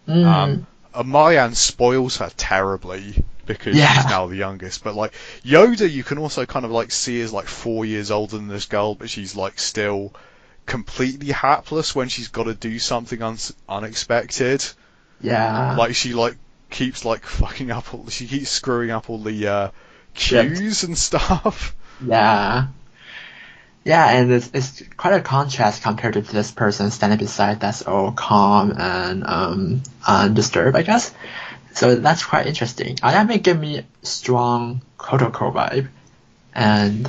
And Mayan spoils her terribly because she's now the youngest. But like Yoda, you can also kind of like see is like 4 years older than this girl, but she's like still completely hapless when she's got to do something unexpected. Yeah. Like she like keeps like fucking up she keeps screwing up all the cues and stuff. Yeah. Yeah, and it's quite a contrast compared to this person standing beside that's all calm and undisturbed, I guess. So that's quite interesting. Ayame gave me strong Kotoko vibe, and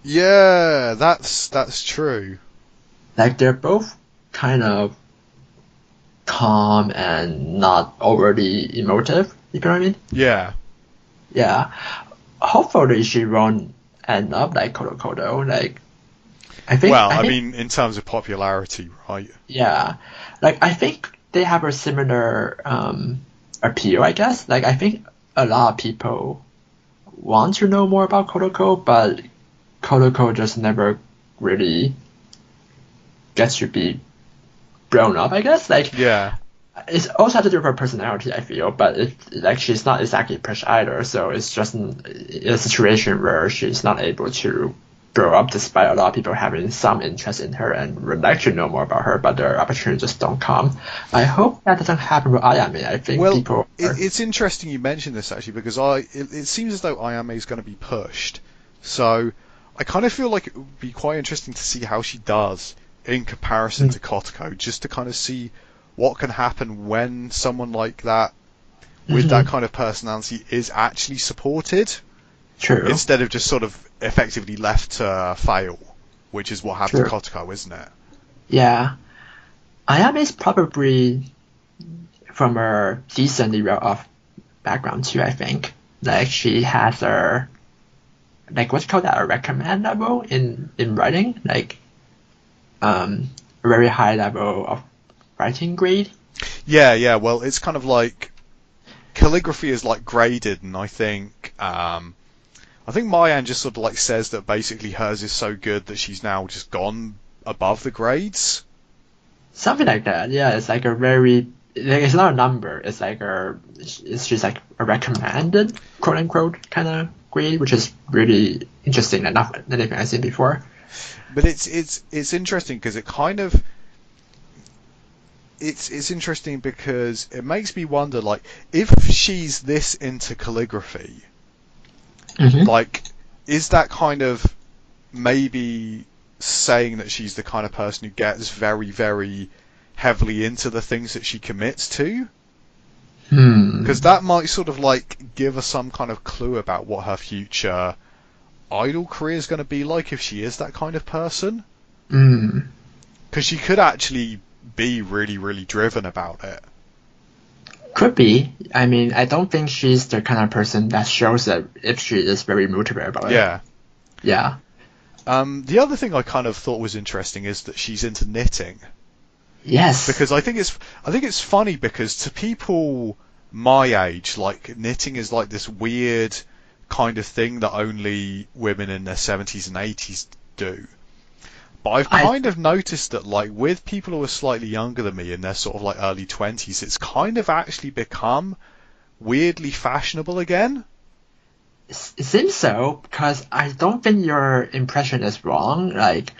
yeah, that's true. Like they're both kind of calm and not overly emotive. You know what I mean? Yeah. Yeah. Hopefully she won't end up like Kotoko though. Like I think. Well, I mean, in terms of popularity, right? Yeah. Like I think they have a similar appeal, I guess. Like I think a lot of people want to know more about Kotoko, but Kotoko just never really gets to be blown up, I guess. Like it's also has to do with her personality, I feel, but she's not exactly push either, so it's just a situation where she's not able to grow up despite a lot of people having some interest in her and would like to know more about her, but their opportunities just don't come. I hope that doesn't happen with Ayame. I think it's interesting you mentioned this actually, because it seems as though Ayame is going to be pushed, so I kind of feel like it would be quite interesting to see how she does in comparison to Kotoko, just to kind of see what can happen when someone like that with that kind of personality is actually supported. True. Instead of just sort of effectively left to fail, which is what happened to Kotoko, isn't it? Yeah. Ayame is probably from a decently well-off background too, I think. Like she has a what's called that, a recommend level in writing, like a very high level of writing grade. Yeah. Well, it's kind of like calligraphy is like graded, and I think Mayan just sort of like says that basically hers is so good that she's now just gone above the grades. Something like that. Yeah, it's like a very it's not a number. It's like it's just like a recommended quote unquote kind of grade, which is really interesting and not anything I've seen before. But it's interesting because it kind of it's interesting because it makes me wonder, like, if she's this into calligraphy, like, is that kind of maybe saying that she's the kind of person who gets very, very heavily into the things that she commits to? Because that might sort of like give us some kind of clue about what her future idol career is going to be like if she is that kind of person. Because she could actually be really, really driven about it. Could be. I mean, I don't think she's the kind of person that shows that if she is very motivated about it. Yeah. The other thing I kind of thought was interesting is that she's into knitting. Yes. Because I think it's funny because to people my age, like, knitting is like this weird kind of thing that only women in their 70s and 80s do. But I've kind of noticed that, like, with people who are slightly younger than me in their sort of like early 20s, it's kind of actually become weirdly fashionable again. It seems so, because I don't think your impression is wrong. Like,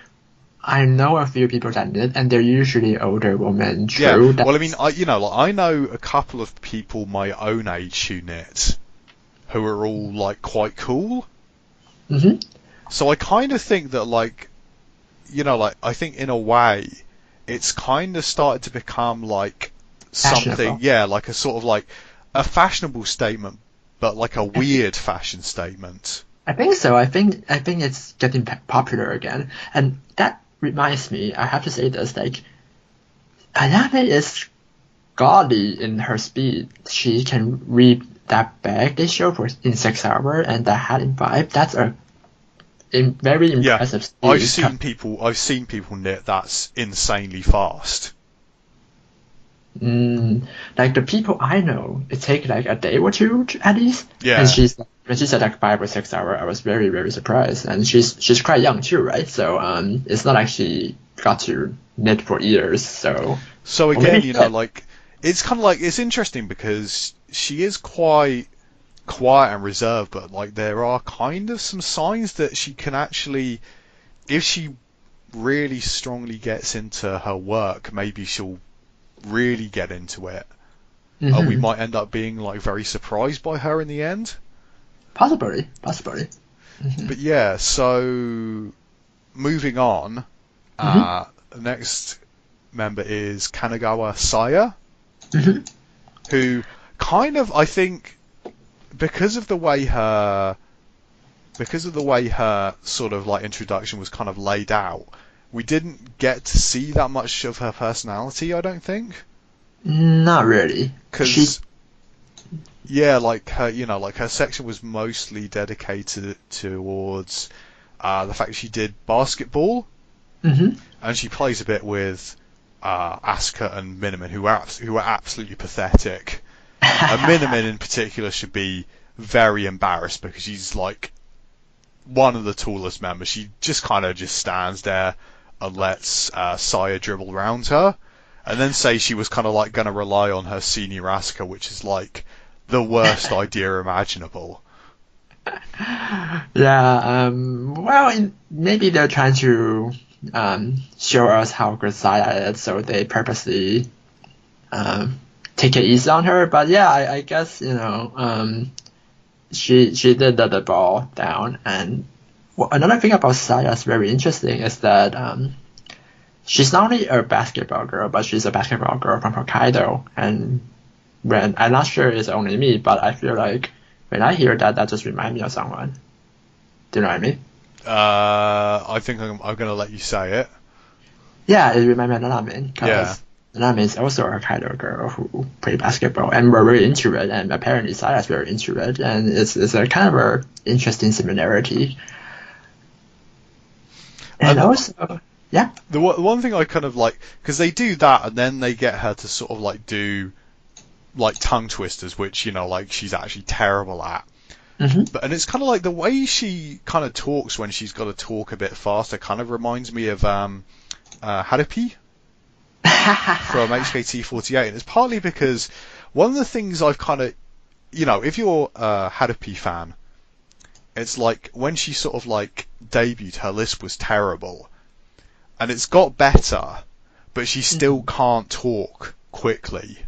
I know a few people that knit, and they're usually older women. True. Yeah. Well, I mean, I know a couple of people my own age who knit, who are all like quite cool. So I kind of think that, like, like, I think in a way, it's kind of started to become like something, like a sort of like a fashionable statement, but like a weird fashion statement. I think so. I think it's getting popular again, and that reminds me. I have to say this: like, Ayane is godly in her speed. She can read that bag they showed in 6 hours, and that hat in 5. That's a very impressive speed. I've seen people knit that's insanely fast. Like the people I know, it takes like a day or two at least. Yeah. And when she said like 5 or 6 hours, I was very, very surprised. And she's quite young too, right? So it's not like she got to knit for years. So again, like, it's kind of like, it's interesting because she is quite quiet and reserved, but like there are kind of some signs that she can actually, if she really strongly gets into her work, maybe she'll really get into it. We might end up being like very surprised by her in the end. Possibly. But yeah, so moving on, the next member is Kanagawa Saya, who kind of, I think, because of the way her sort of like introduction was kind of laid out, we didn't get to see that much of her personality, I don't think. Not really. Because like her, like her section was mostly dedicated towards the fact she did basketball, and she plays a bit with Asuka and Miniman, who are absolutely pathetic. And Miniman in particular should be very embarrassed because she's like one of the tallest members. She just kind of just stands there and lets Saya dribble around her, and then say she was kind of like going to rely on her senior Asuka, which is like the worst idea imaginable. Yeah, well, maybe they're trying to show us how good Saya is, so they purposely take it easy on her. But yeah, I guess, she did let the ball down. And another thing about Saya is very interesting is that she's not only a basketball girl, but she's a basketball girl from Hokkaido. And when I'm not sure it's only me, but I feel like when I hear that just reminds me of someone. Do you know what I mean? I think I'm going to let you say it. Yeah, it reminds me of Nanamin, because Nanamin is also a Hokkaido girl who played basketball, and we're very into it, and apparently Saya's very into it, and it's a kind of a interesting similarity. And also, yeah. The one thing I kind of like, because they do that, and then they get her to sort of like do like tongue twisters, which, like, she's actually terrible at. And it's kind of like the way she kind of talks when she's got to talk a bit faster kind of reminds me of Harupi. from HKT48, and it's partly because one of the things I've kind of, if you're a Harupi fan, it's like when she sort of like debuted, her lisp was terrible, and it's got better, but she still can't talk quickly.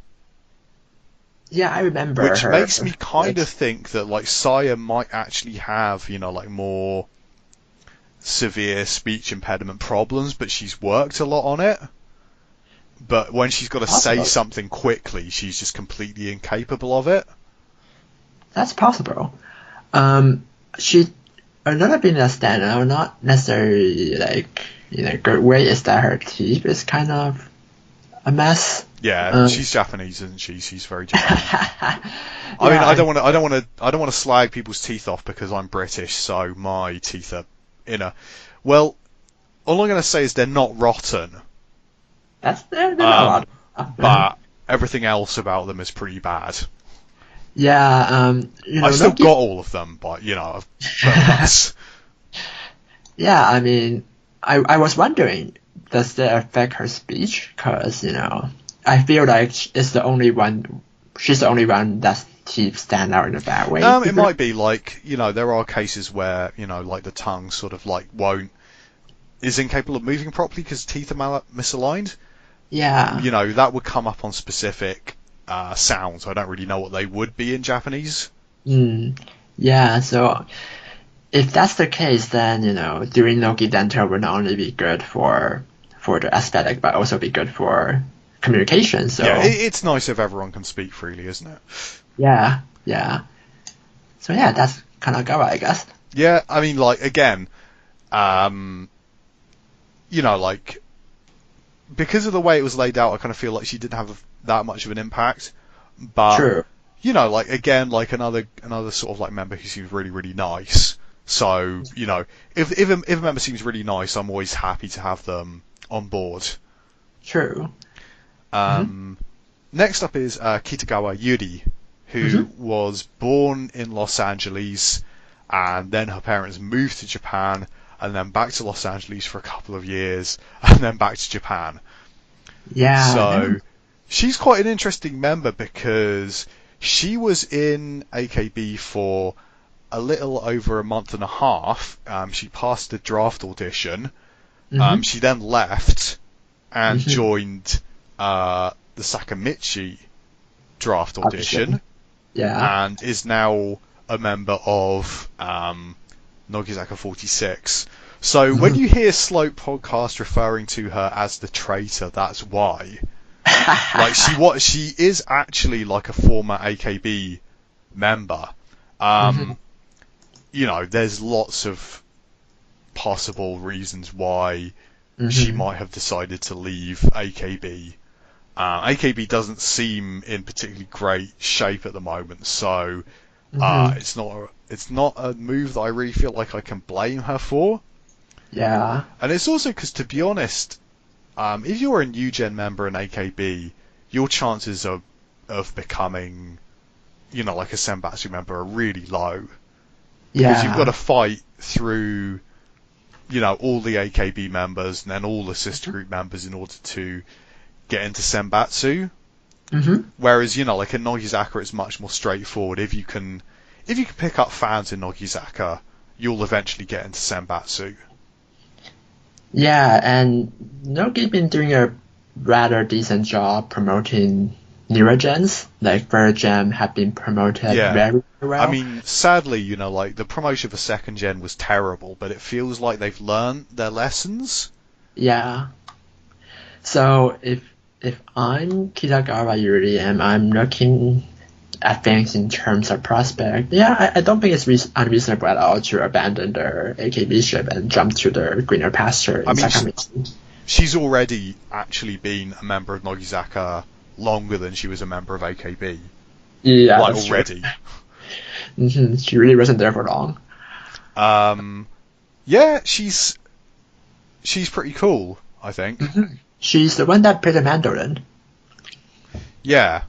Yeah, I remember Which her. makes me kind of think that like Saya might actually have, like more severe speech impediment problems, but she's worked a lot on it. But when she's got to say something quickly, she's just completely incapable of it. That's possible. She another thing that stands out, not necessarily like in a good way, is that her teeth is kind of a mess. Yeah, she's Japanese, isn't she? She's very Japanese. I mean, I don't want to slag people's teeth off because I'm British, so my teeth are Well, all I'm going to say is they're not rotten. They're not rotten. But everything else about them is pretty bad. Yeah, I've still got all of them, but I've less. Yeah, I mean, I was wondering, does that affect her speech? Because I feel like she's the only one that teeth stand out in a bad way. It might be like there are cases where like the tongue sort of like is incapable of moving properly because teeth are misaligned. Yeah. That would come up on specific sounds. I don't really know what they would be in Japanese. Yeah, so if that's the case, then doing Nogi Dental would not only be good for the aesthetic, but also be good for communication. So yeah, it's nice if everyone can speak freely, isn't it? Yeah. So yeah, that's Kanagawa, I guess. Yeah, I mean, like again, like because of the way it was laid out, I kind of feel like she didn't have that much of an impact. But True. like again, like another sort of like member who seems really really nice. So if a member seems really nice, I'm always happy to have them on board. True. Next up is Kitagawa Yuri, who was born in Los Angeles, and then her parents moved to Japan, and then back to Los Angeles for a couple of years, and then back to Japan. Yeah. So she's quite an interesting member because she was in AKB for a little over a month and a half. She passed the draft audition. She then left and joined the Sakamichi draft audition. Yeah. And is now a member of Nogizaka 46. So when you hear Slope Podcast referring to her as the traitor, that's why. Like she is actually like a former AKB member. There's lots of possible reasons why she might have decided to leave AKB. AKB doesn't seem in particularly great shape at the moment, so it's not a move that I really feel like I can blame her for. Yeah. And it's also because, to be honest, if you're a new gen member in AKB, your chances of becoming, like a Senbatsu member are really low. Because you've got to fight through, all the AKB members and then all the sister group members in order to get into Senbatsu. Whereas, like in Nogizaka, it's much more straightforward. If you can pick up fans in Nogizaka, you'll eventually get into Senbatsu. Yeah, and Nogi's been doing a rather decent job promoting newer gens. Like third gen have been promoted very well. I mean, sadly, like the promotion for second gen was terrible, but it feels like they've learned their lessons. Yeah. So if I'm Kitagawa Yuri and I'm looking at things in terms of prospect, I don't think it's unreasonable at all to abandon their AKB ship and jump to the greener pasture in Sakamichi. She's already actually been a member of Nogizaka longer than she was a member of AKB. Yeah, like already. She really wasn't there for long. Yeah, she's pretty cool, I think. She's the one that played the mandolin. Yeah.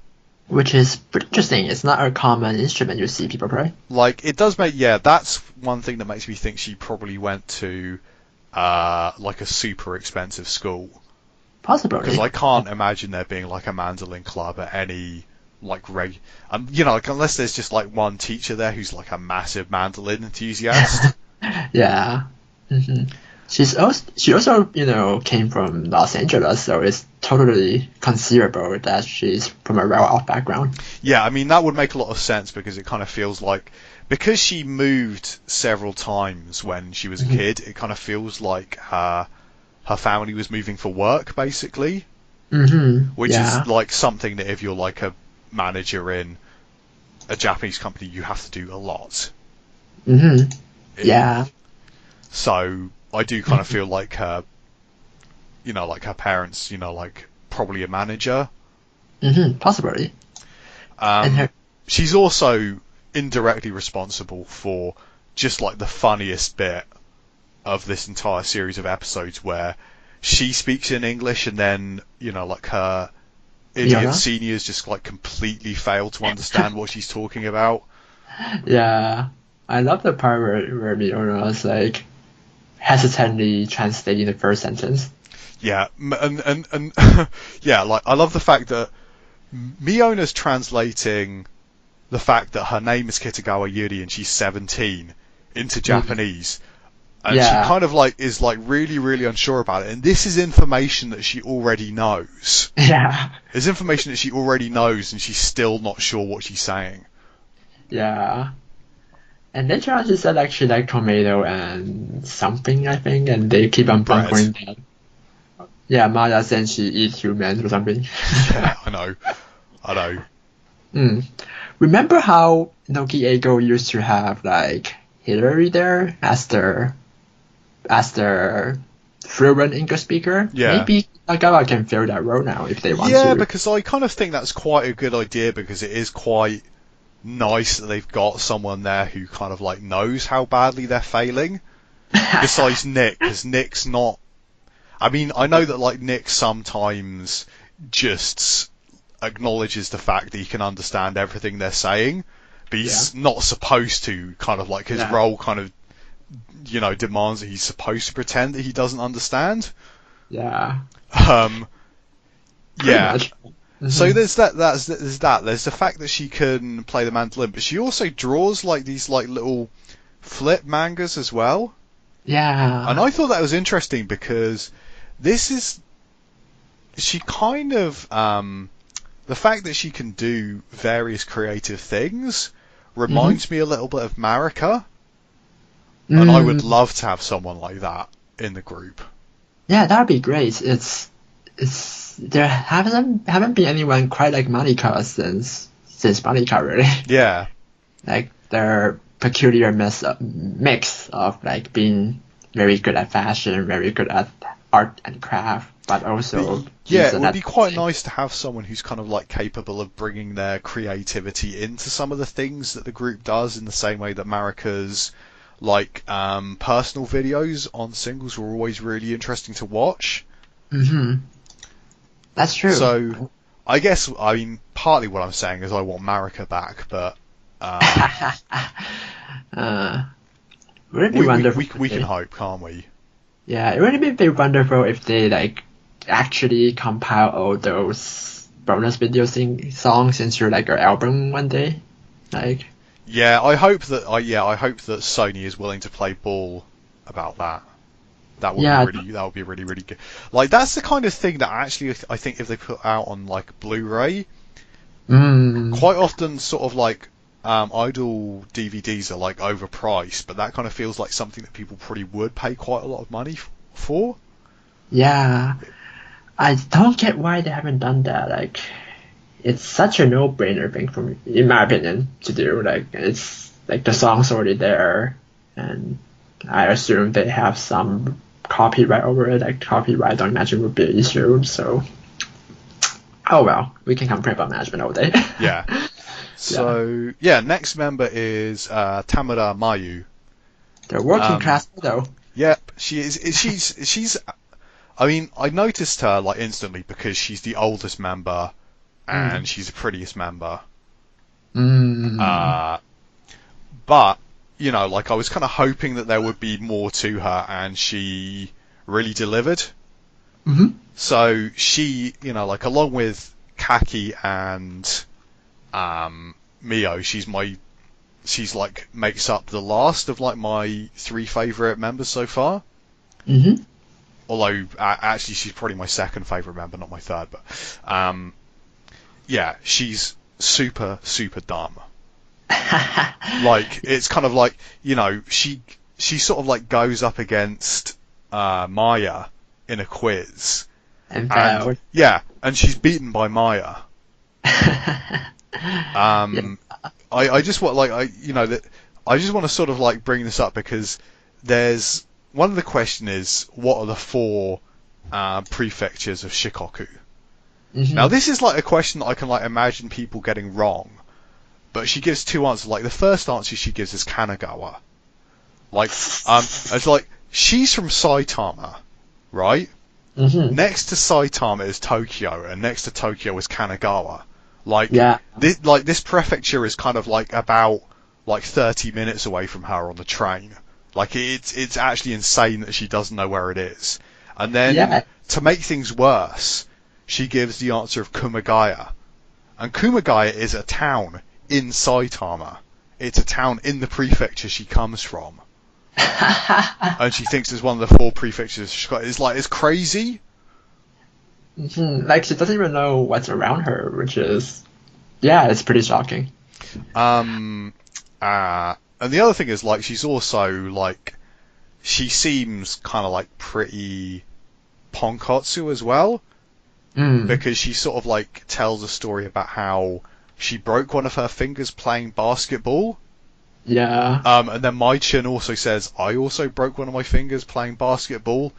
Which is pretty interesting. It's not a common instrument you see people play. Like, it does make... Yeah, that's one thing that makes me think she probably went to, like, a super expensive school. Possibly. Because I can't imagine there being like a mandolin club at any like you know, like unless there's just like one teacher there who's like a massive mandolin enthusiast. Yeah. Hmm. She also, came from Los Angeles, so it's totally conceivable that she's from a well-off background. Yeah, I mean that would make a lot of sense because it kind of feels like because she moved several times when she was a kid, it kind of feels like her family was moving for work basically, which Yeah. is like something that if you're like a manager in a Japanese company, you have to do a lot. Yeah. So I do kind of feel like her, like her parents, like probably a manager. Possibly. And her. She's also indirectly responsible for just like the funniest bit of this entire series of episodes where she speaks in English and then, like her idiot seniors just like completely fail to understand what she's talking about. Yeah. I love the part where Miona was like hesitantly translating the first sentence. Yeah, and yeah, like I love the fact that Miona's translating the fact that her name is Kitagawa Yuri and she's 17 into Japanese. And she kind of like is like really, really unsure about it. And this is information that she already knows. Yeah. It's information that she already knows and she's still not sure what she's saying. Yeah. And later on she said like she liked tomato and something, I think, and they keep on bunkering that. Yeah, Maya said she eats humans or something. Yeah, I know. Remember how Nogizaka used to have like Hillary there as their fluent English speaker? Yeah. Maybe Nagawa can fill that role now if they want to. Yeah, because I kind of think that's quite a good idea because it is quite nice that they've got someone there who kind of like knows how badly they're failing. Besides Nick, because Nick's not. I mean, I know that like Nick sometimes just acknowledges the fact that he can understand everything they're saying, but he's not supposed to. Kind of like his role kind of, demands that he's supposed to pretend that he doesn't understand. Yeah. Yeah. So there's that. There's that. There's the fact that she can play the mandolin, but she also draws like these like little flip mangas as well. Yeah. And I thought that was interesting because she kind of the fact that she can do various creative things reminds me a little bit of Marika. And I would love to have someone like that in the group. Yeah, that'd be great. It's there haven't been anyone quite like Monica since Monica, really. Yeah. Like their peculiar mix of like being very good at fashion, very good at art and craft, but also it would be quite nice to have someone who's kind of like capable of bringing their creativity into some of the things that the group does, in the same way that Marika's like personal videos on singles were always really interesting to watch. That's true. So I guess, I mean, partly what I'm saying is I want Marika back, but would it be wonderful? We can hope, can't we? Yeah, it would be wonderful if they like actually compile all those bonus video songs into like an album one day. Like. Yeah, I hope that Sony is willing to play ball about that. That would be really, really good. Like that's the kind of thing that actually I think if they put out on like Blu-ray, quite often sort of like idol DVDs are like overpriced, but that kind of feels like something that people probably would pay quite a lot of money for. Yeah, I don't get why they haven't done that. Like, it's such a no-brainer thing in my opinion, to do. Like, it's like the song's already there, and I assume they have some copyright over it. Like, copyright, I don't imagine would be an issue. So, oh well, we can complain about management all day. Yeah. So next member is Tamura Mayu. The working class though. Yep, she is. She's. I mean, I noticed her like instantly because she's the oldest member, and she's the prettiest member. But like I was kind of hoping that there would be more to her, and she really delivered. So she, like along with Kaki and Mio, she's like makes up the last of like my three favourite members so far. Mm-hmm. Although actually she's probably my second favourite member, not my third. But yeah, she's super dumb. Like it's kind of like she sort of like goes up against Maya in a quiz. And failed. Yeah, and she's beaten by Maya. Yeah. I just want that I just want to sort of like bring this up because there's one of the question is what are the four prefectures of Shikoku? Mm-hmm. Now this is like a question that I can like imagine people getting wrong, but she gives two answers. Like the first answer she gives is Kanagawa. Like it's like she's from Saitama, right? Mm-hmm. Next to Saitama is Tokyo, and next to Tokyo is Kanagawa. Like, Yeah. this prefecture is kind of like about like 30 minutes away from her on the train. Like, it's actually insane that she doesn't know where it is. And then, to make things worse, she gives the answer of Kumagaya. And Kumagaya is a town in Saitama. It's a town in the prefecture she comes from. And she thinks it's one of the four prefectures she's got. It's crazy. Mm-hmm. Like she doesn't even know what's around her, which is, it's pretty shocking. And the other thing is like she's also like she seems kind of like pretty ponkotsu as well, because she sort of like tells a story about how she broke one of her fingers playing basketball. Yeah. And then Mai-chin also says, I also broke one of my fingers playing basketball,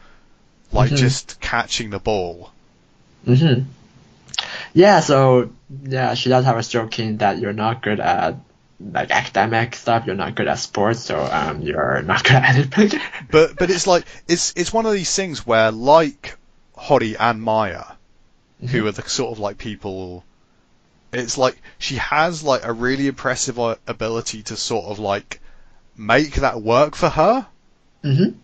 like just catching the ball. Mm-hmm. Yeah, so she does have a joking that you're not good at like academic stuff, you're not good at sports, so you're not good at anything. But it's like it's one of these things where like Hori and Maya, who are the sort of like people. It's like she has like a really impressive ability to sort of like make that work for her. Mm-hmm.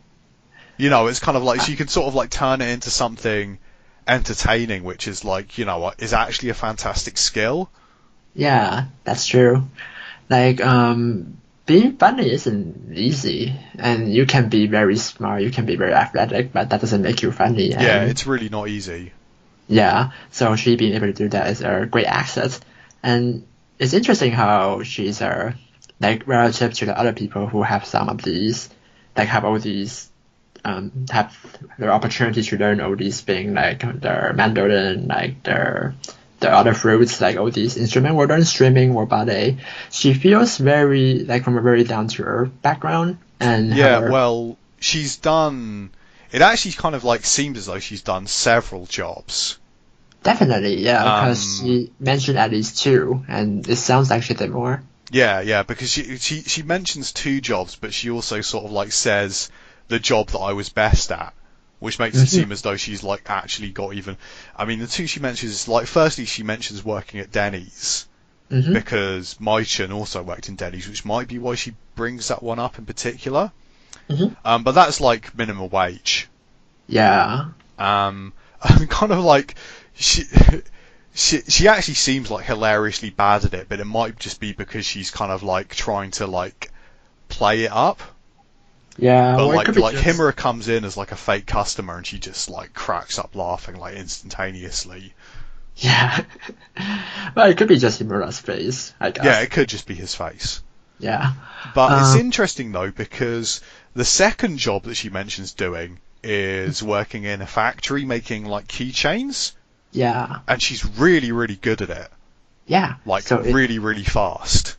It's kind of like she can sort of like turn it into something entertaining, which is like, is actually a fantastic skill. Yeah, that's true. Like, being funny isn't easy, and you can be very smart, you can be very athletic, but that doesn't make you funny. Yeah, it's really not easy. Yeah, so she being able to do that is a great asset. And it's interesting how she's like relative to the other people who have some of these, like have all these, have the opportunity to learn all these things, like their mandolin, like the other fruits, like all these instruments, whether in streaming or ballet. She feels very, like from a very down to earth background. And well, she's done. It actually kind of like seems as though she's done several jobs. Definitely, yeah, because she mentioned at least two, and it sounds like she did more. Yeah, because she mentions two jobs, but she also sort of like says the job that I was best at, which makes it seem as though she's like actually got even. I mean, the two she mentions is like firstly she mentions working at Denny's, because Mai-chin also worked in Denny's, which might be why she brings that one up in particular. But that's like minimum wage. Yeah. And kind of like she actually seems like hilariously bad at it, but it might just be because she's kind of like trying to like play it up. Yeah. But well, like Himura comes in as like a fake customer and she just like cracks up laughing like instantaneously. Yeah. Well, it could be just Himura's face, I guess. Yeah, it could just be his face. Yeah. But it's interesting though because the second job that she mentions doing is working in a factory making like keychains. Yeah. And she's really, really good at it. Yeah. Like so really, really fast.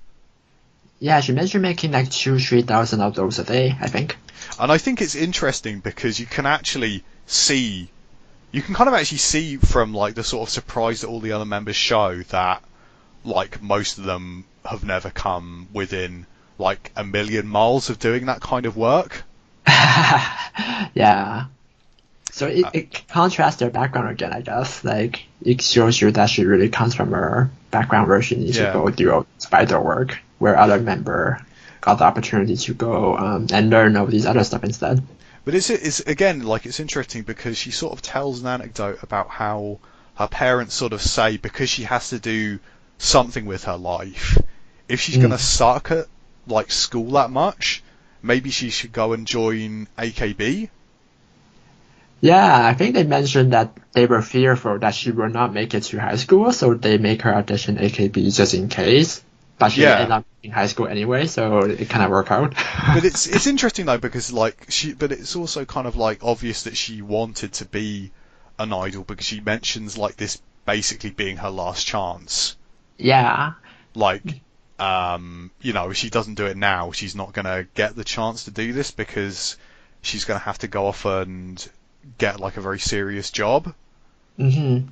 Yeah, she mentioned making like 2,000-3,000 of those a day, I think. And I think it's interesting because you can actually see, you can kind of actually see from like the sort of surprise that all the other members show that like most of them have never come within like 1,000,000 miles of doing that kind of work. Yeah. So it contrasts their background again, I guess. Like, it shows you that she really comes from her background where she needs to go do spider work, where other member got the opportunity to go and learn all these other stuff instead. But it's again, like, it's interesting because she sort of tells an anecdote about how her parents sort of say because she has to do something with her life, if she's going to suck at like school that much, maybe she should go and join AKB. Yeah, I think they mentioned that they were fearful that she will not make it to high school, so they make her audition AKB just in case. But she ended up in high school anyway, so it kind of worked out. But it's interesting though because like but it's also kind of like obvious that she wanted to be an idol because she mentions like this basically being her last chance. Yeah. Like, if she doesn't do it now, she's not gonna get the chance to do this because she's gonna have to go off and get like a very serious job. And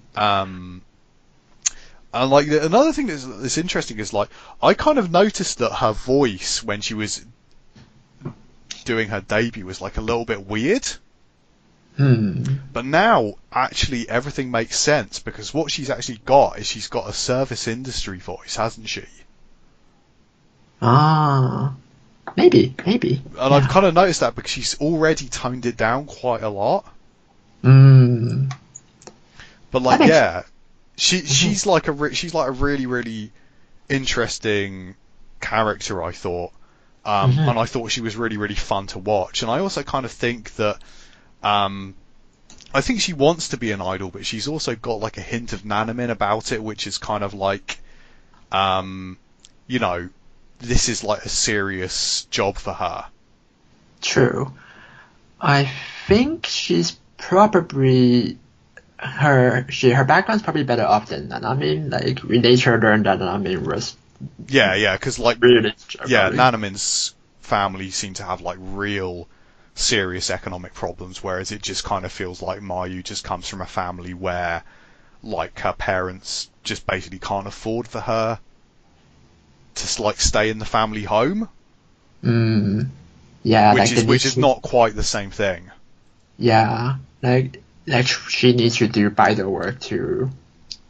like another thing that's interesting is like I kind of noticed that her voice when she was doing her debut was like a little bit weird. But now actually everything makes sense because what she's actually got is she's got a service industry voice, hasn't she? Maybe. And I've kind of noticed that because she's already toned it down quite a lot. But like, she's like a really, really interesting character, I thought. And I thought she was really, really fun to watch. And I also kind of think that, I think she wants to be an idol, but she's also got like a hint of Nanamin about it, which is kind of like, this is like a serious job for her. True. I think she's probably her background's probably better off than Nanamin. Like we later learned that Nanamin was because like really Nanamin's family seem to have like real serious economic problems, whereas it just kind of feels like Mayu just comes from a family where like her parents just basically can't afford for her to like stay in the family home. Yeah, which is not quite the same thing. Yeah, like she needs to do vital work to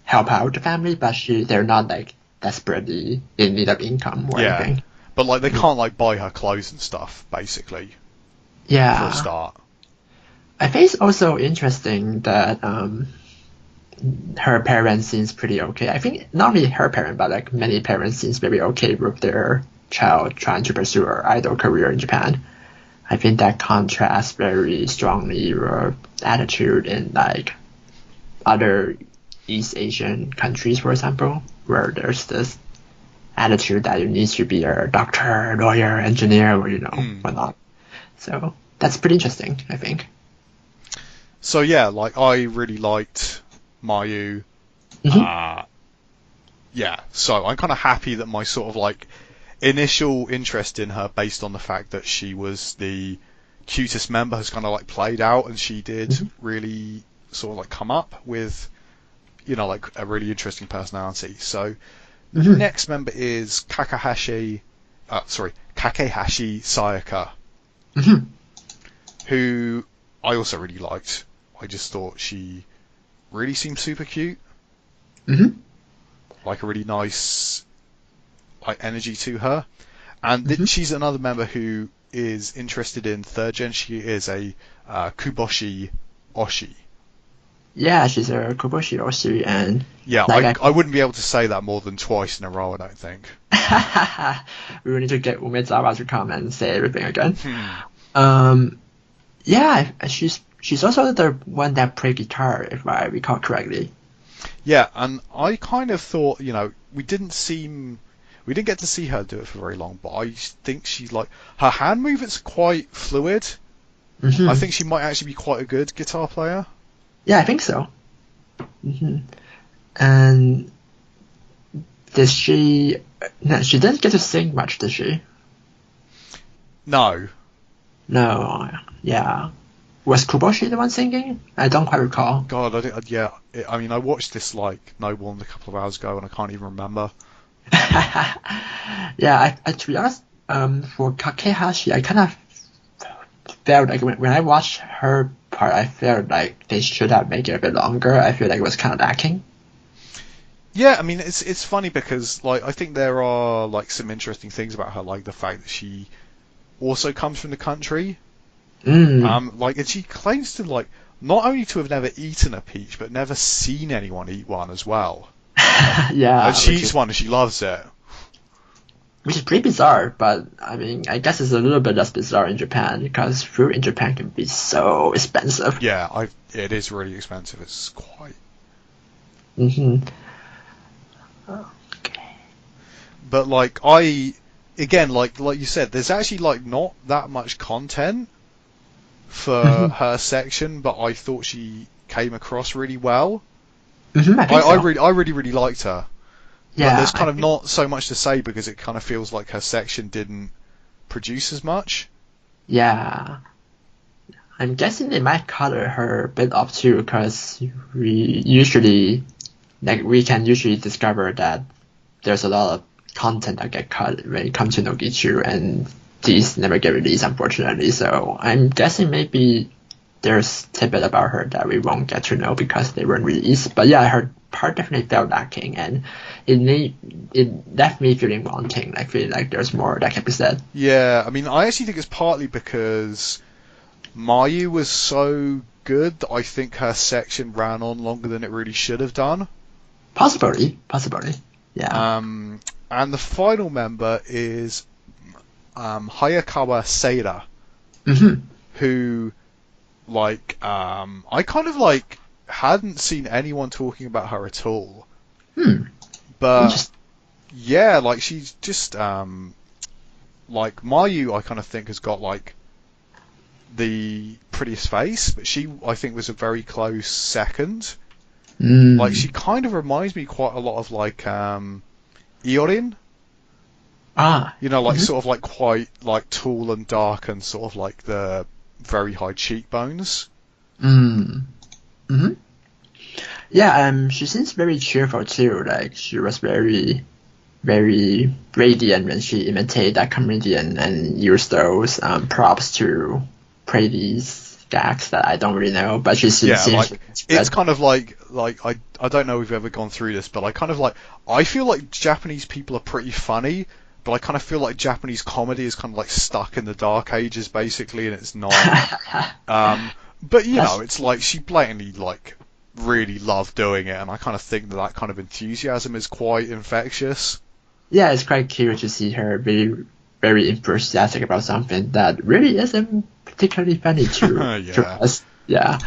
help out the family, but they're not like desperately in need of income or anything. But like they can't like buy her clothes and stuff, basically. Yeah. For a start. I think it's also interesting that her parents seems pretty okay. I think not only her parent, but like many parents seems very okay with their child trying to pursue her idol career in Japan. I think that contrasts very strongly with attitude in like other East Asian countries, for example, where there's this attitude that you need to be a doctor, lawyer, engineer, or whatnot. So that's pretty interesting, I think. So yeah, like I really liked Mayu. So I'm kind of happy that my sort of like initial interest in her based on the fact that she was the cutest member has kind of like played out, and she did really sort of like come up with like a really interesting personality. So the next member is Kakehashi Sayaka, who I also really liked. I just thought she really seemed super cute. Like a really nice like energy to her. And she's another member who is interested in third gen. She is a Kuboshi Oshi. Yeah, she's a Kuboshi Oshi, and I wouldn't be able to say that more than twice in a row, I don't think. We will need to get Umezawa to come and say everything again. She's also the one that played guitar, if I recall correctly. Yeah, and I kind of thought, we didn't get to see her do it for very long, but I think she's like, her hand movement's quite fluid. I think she might actually be quite a good guitar player. Yeah, I think so. And did she? No, she didn't get to sing much, did she? No. No. Yeah. Was Kuboshi the one singing? I don't quite recall. God, I watched this like no more than a couple of hours ago, and I can't even remember. Yeah, to be honest, for Kakehashi, I kind of felt like when I watched her part, I felt like they should have made it a bit longer. I feel like it was kind of lacking. Yeah, I mean, it's funny because like I think there are like some interesting things about her, like the fact that she also comes from the country. Like, and she claims to like not only to have never eaten a peach, but never seen anyone eat one as well. And Yeah, she eats one and she loves it. which is pretty bizarre, but I mean, I guess it's a little bit less bizarre in Japan because fruit in Japan can be so expensive. Yeah, it is really expensive. It's quite. Mm-hmm. Okay. But like again, like you said, there's actually like not that much content for Mm-hmm. her section, but I thought she came across really well. Mm-hmm, I think so. I really liked her. But Yeah, there's kind of not so much to say because it kind of feels like her section didn't produce as much. yeah. I'm guessing they might cut her a bit off too, because we can usually discover that there's a lot of content that get cut when it comes to Nogichu, and these never get released, unfortunately. So I'm guessing maybe there's tidbit about her that we won't get to know because they weren't released. But yeah, her part definitely felt lacking, and it left me feeling wanting, like feeling like there's more that can be said. Yeah, I mean, I actually think it's partly because Mayu was so good that I think her section ran on longer than it really should have done. Possibly, yeah. And the final member is Hayakawa Seira, Mm-hmm. who, like, I kind of like hadn't seen anyone talking about her at all. But Interesting. yeah, like she's just like Mayu, I kind of think has got like the prettiest face, but she I think was a very close second. Like she kind of reminds me quite a lot of like Iorin, you know, like Mm-hmm. sort of like quite like tall and dark and sort of like the very high cheekbones. Mm-hmm. Yeah, she seems very cheerful too. Like she was very radiant when she imitated that comedian and used those props to play these gags that I don't really know, but she Yeah, seems like it's good. kind of like I don't know if we've ever gone through this, but I kind of like I feel like Japanese people are pretty funny, but I kind of feel like Japanese comedy is kind of like stuck in the dark ages basically, and it's not. But you know, That's it's like she blatantly like really loved doing it, and I kind of think that that kind of enthusiasm is quite infectious. yeah, it's quite cute to see her be very enthusiastic about something that really isn't particularly funny to Yeah, us. Yeah.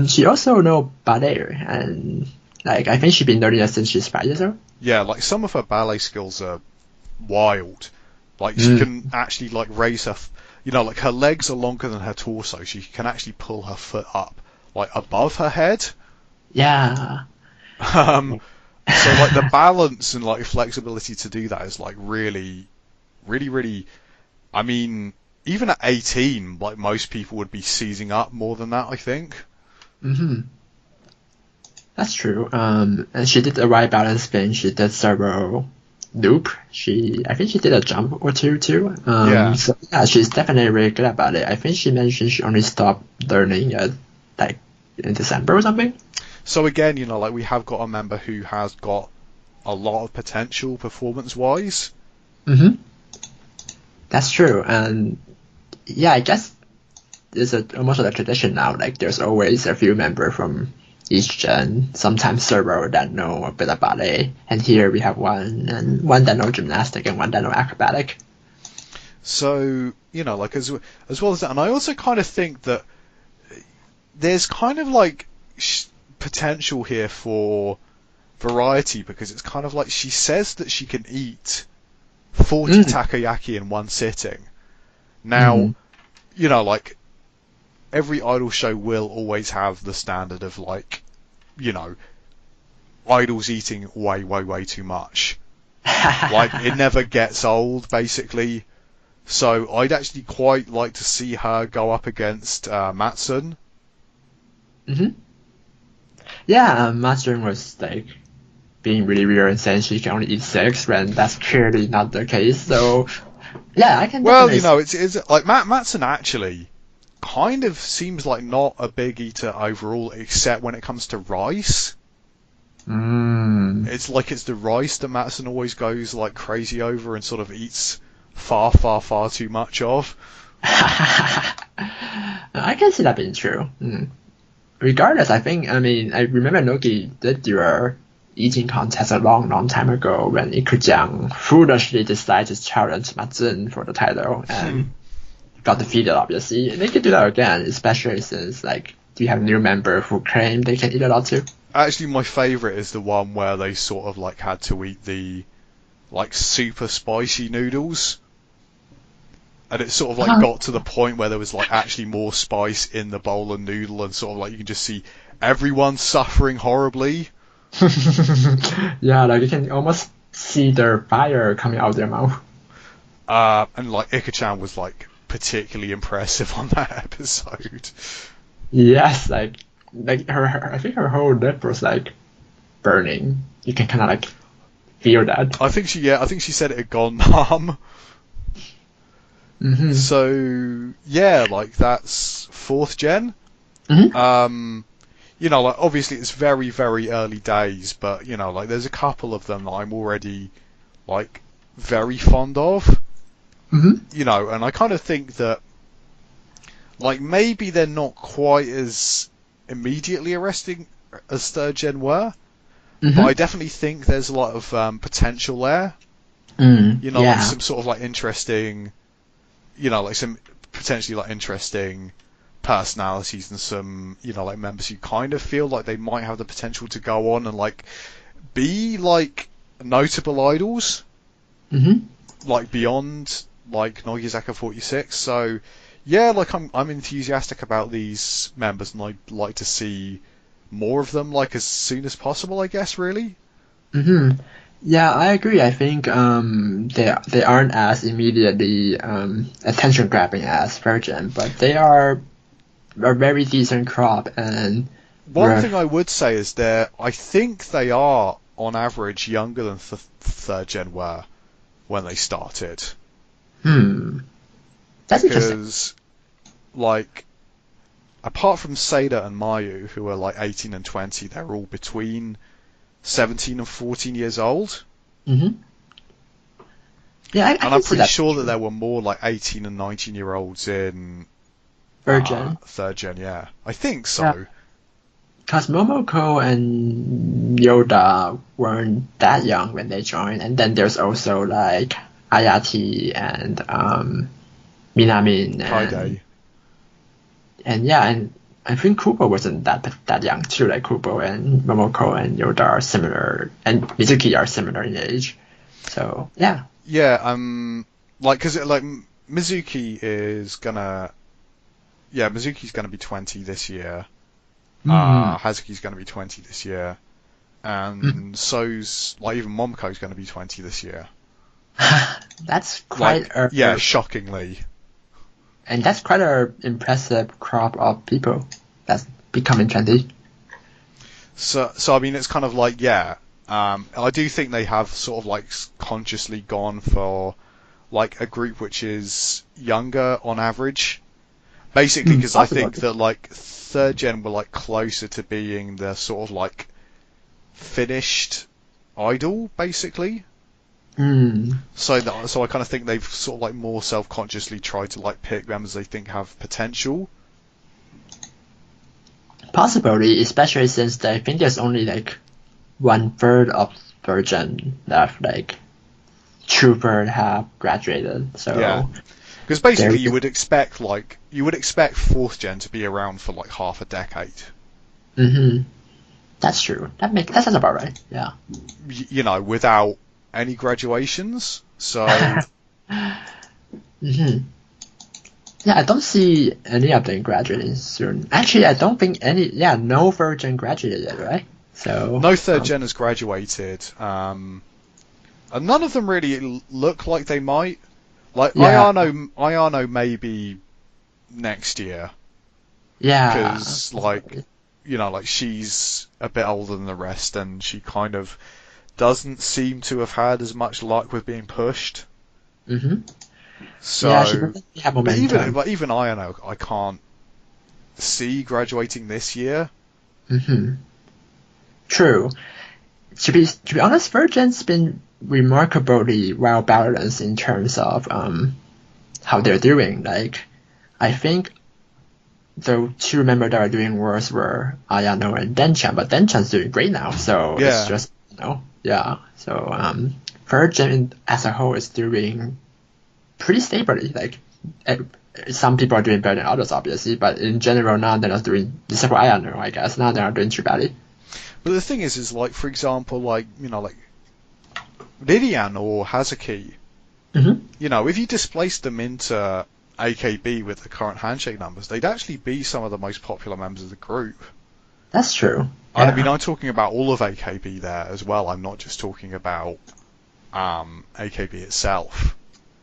She also know ballet, and like I think she's been learning it since she's 5 years old. yeah, like some of her ballet skills are wild. Like she Mm. can actually like raise her, you know, like her legs are longer than her torso. She can actually pull her foot up like above her head. Yeah. Um, so like the balance and like flexibility to do that is like really. I mean, even at 18, like most people would be seizing up more than that. I think. hmm That's true. And she did the right balance thing. She did several loop. I think she did a jump or two too. Yeah. So yeah, she's definitely really good about it. I think she mentioned she only stopped learning like in December or something. So again, you know, like we have got a member who has got a lot of potential performance-wise. hmm That's true. And yeah, I guess it's almost like a tradition now. Like there's always a few members from each gen, sometimes several that know a bit about it. And here we have one that know gymnastic and one that know acrobatic. So, you know, like as well as that, and I also kind of think that there's kind of like potential here for variety because it's kind of like she says that she can eat 40 Mm. takoyaki in one sitting. Now, Mm. you know, like every idol show will always have the standard of like, you know, idols eating way too much. Like it never gets old, basically. So I'd actually quite like to see her go up against Matsun. hmm Yeah, Mastering was like being really weird and saying she can only eat six when that's clearly not the case. So yeah, I can Well, definitely you know, see. it's like Matsun actually kind of seems like not a big eater overall, except when it comes to rice. Mm. It's like it's the rice that Matson always goes like crazy over and sort of eats far too much of. I can see that being true. Regardless, I remember Nogi did do a eating contest a long time ago when Ikujiang foolishly decided to challenge Ma Zhen for the title and got defeated, obviously. And they could do that again, especially since, you have a new member who claim they can eat a lot too. Actually, my favourite is the one where they sort of, had to eat the, super spicy noodles. And it sort of, got to the point where there was, actually more spice in the bowl of noodle and sort of, you can just see everyone suffering horribly. Yeah, you can almost see their fire coming out of their mouth. And Ika-chan was particularly impressive on that episode. Yes, her I think her whole lip was burning. You can kind of feel that. I think she said it had gone numb. Mm-hmm. So yeah, that's 4th gen. Mm-hmm. Obviously it's very, very early days, but, there's a couple of them that I'm already, very fond of. Mm-hmm. And I kind of think that, maybe they're not quite as immediately arresting as 3rd gen were, but I definitely think there's a lot of potential there. Some sort of, interesting, some potentially, interesting personalities and some, members who kind of feel like they might have the potential to go on and be notable idols, beyond Nogizaka 46. So yeah, I'm enthusiastic about these members and I'd like to see more of them as soon as possible, I guess, really. Yeah, I agree. I think they aren't as immediately attention grabbing as Virgin, but they are a very decent crop. And one thing I would say is I think they are on average younger than 3rd gen were when they started. That's because apart from Seda and Mayu, who are 18 and 20, they're all between 17 and 14 years old. Yeah, and I'm pretty sure that there were more 18 and 19-year-olds in 3rd gen, yeah. I think so. Because Momoko and Yoda weren't that young when they joined, and then there's also Ayati and Minamin and I think Kubo wasn't that young too. Kubo and Momoko and Yoda are similar, and Mizuki are similar in age. So yeah. Yeah, because Mizuki is Mizuki's gonna be 20 this year. Hazuki's gonna be 20 this year, and so's even Momoko's gonna be 20 this year. That's quite shockingly. And that's quite an impressive crop of people that's becoming 20. So I mean, it's kind of I do think they have sort of consciously gone for a group which is younger on average. Basically, because I think that 3rd gen were closer to being the sort of finished idol, basically. So I kind of think they've sort of more self-consciously tried to pick members they think have potential. Possibly, especially since I think there's only 1/3 of Virgin left. True third have graduated. So yeah, because basically you would expect 4th gen to be around for half a decade. That's true. That sounds about right. Yeah. Without any graduations, so Yeah, I don't see any of them graduating soon. Actually, I don't think no 3rd gen graduated yet, right? So no 3rd gen has graduated, and none of them really look like they might. Ayano maybe next year. Yeah, because she's a bit older than the rest, and she kind of doesn't seem to have had as much luck with being pushed. So, yeah, she doesn't have momentum. But even I can't see graduating this year. True. To be honest, Virgin's been remarkably well balanced in terms of how they're doing. I think the two members that are doing worse were Ayano and Denchan, but Denchan's doing great now, so Yeah. it's just, yeah. So, third gen as a whole is doing pretty stably. Like, some people are doing better than others, obviously, but in general, now they're not doing, except for Ayano, I guess, now they're not doing too badly. But the thing is like, for example, like, like Lilian or Hazuki, if you displaced them into AKB with the current handshake numbers, they'd actually be some of the most popular members of the group. That's true. And Yeah. I mean, I'm talking about all of AKB there as well. I'm not just talking about AKB itself.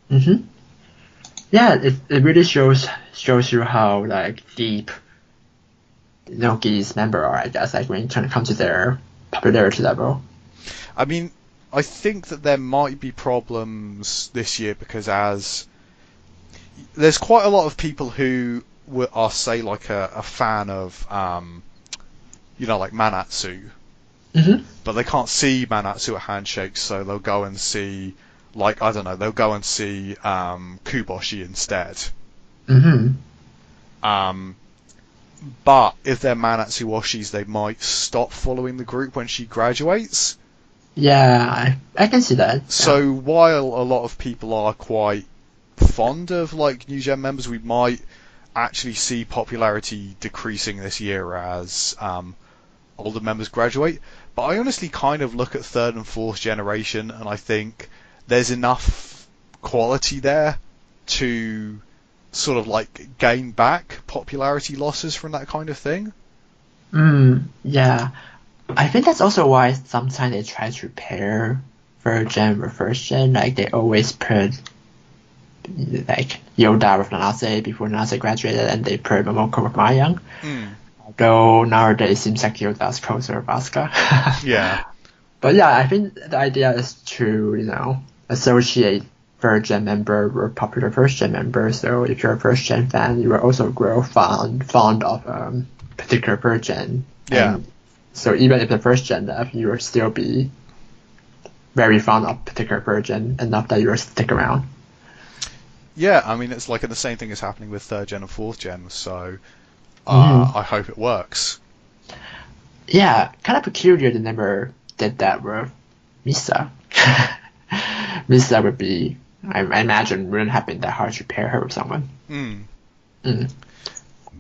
Yeah, it really shows you how like deep Nogi's member are, I guess, like when it comes to their popularity level. I mean, I think that there might be problems this year because there's quite a lot of people who are, say, like a fan of, like Manatsu, but they can't see Manatsu at handshakes, so they'll go and see, like, I don't know, they'll go and see Kuboshi instead. But if they're Manatsu Oshis, they might stop following the group when she graduates. Yeah, I can see that. So while a lot of people are quite fond of like new gen members, we might actually see popularity decreasing this year as older members graduate. But I honestly kind of look at third and fourth generation, and I think there's enough quality there to sort of like gain back popularity losses from that kind of thing. Yeah. I think that's also why sometimes they try to pair third gen with first gen. Like they always put like Yoda with Nanase before Nanase graduated, and they put Momoko with Mayang. Although nowadays it seems like Yoda's closer with Asuka. Yeah. But yeah, I think the idea is to, associate third gen member with popular first gen member. So if you're a first gen fan, you will also grow fond of particular third gen. Yeah. And so even if the first gen left, you will still be very fond of particular third gen enough that you will stick around. Yeah, I mean, it's like the same thing is happening with third gen and fourth gen, so I hope it works. Yeah, kind of peculiar they never did that with Misa. Misa would be, I imagine, wouldn't have been that hard to pair her with someone. But,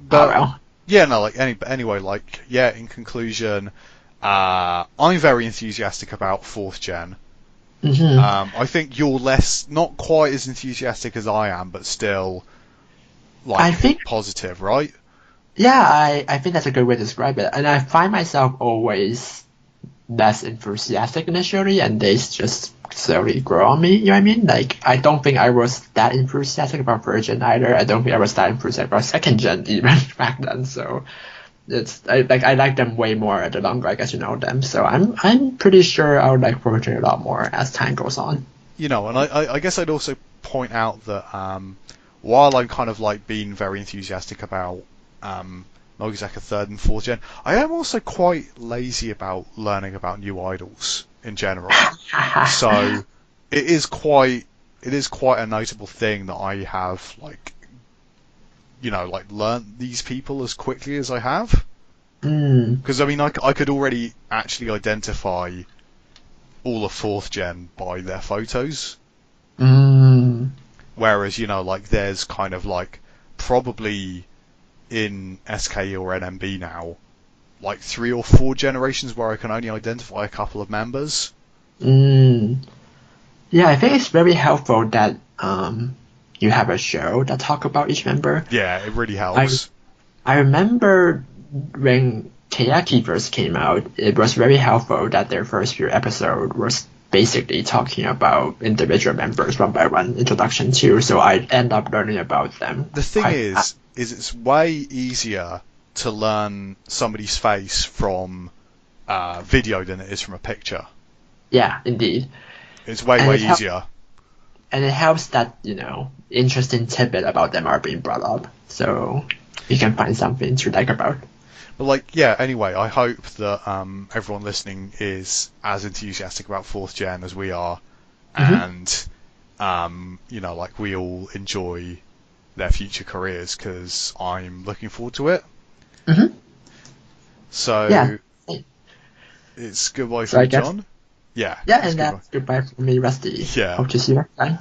well. Yeah, no, like, anyway, like, yeah, in conclusion, I'm very enthusiastic about fourth gen. I think you're not quite as enthusiastic as I am, but still, like, I think, positive, right? Yeah, I think that's a good way to describe it. And I find myself always less enthusiastic initially, and they just slowly grow on me, you know what I mean? Like, I don't think I was that enthusiastic about third gen either. I don't think I was that enthusiastic about second gen even back then, so I like them way more the longer I get to know them. So I'm pretty sure I would like fourth gen a lot more as time goes on. And I guess I'd also point out that while I'm kind of like being very enthusiastic about Nogizaka third and fourth gen, I am also quite lazy about learning about new idols in general. So it is quite a notable thing that I have learned these people as quickly as I have. Because I mean, I could already actually identify all of fourth gen by their photos. Whereas there's kind of like probably in SK or NMB now, like 3 or 4 generations where I can only identify a couple of members. Yeah, I think it's very helpful that you have a show that talk about each member. Yeah, it really helps. I remember when Kayaki first came out, it was very helpful that their first few episodes was basically talking about individual members one by one, introduction to, so I end up learning about them. The thing is it's way easier to learn somebody's face from video than it is from a picture. Yeah, indeed. It's way easier. And it helps that, interesting tidbit about them are being brought up, so you can find something to like about. But anyway, I hope that everyone listening is as enthusiastic about fourth gen as we are, and we all enjoy their future careers, because I'm looking forward to it. Mm-hmm. So Yeah. it's goodbye So for I you, guess. John. Yeah, Yeah, it's and goodbye. that's goodbye from me, Rusty. Yeah. Hope to see you next time.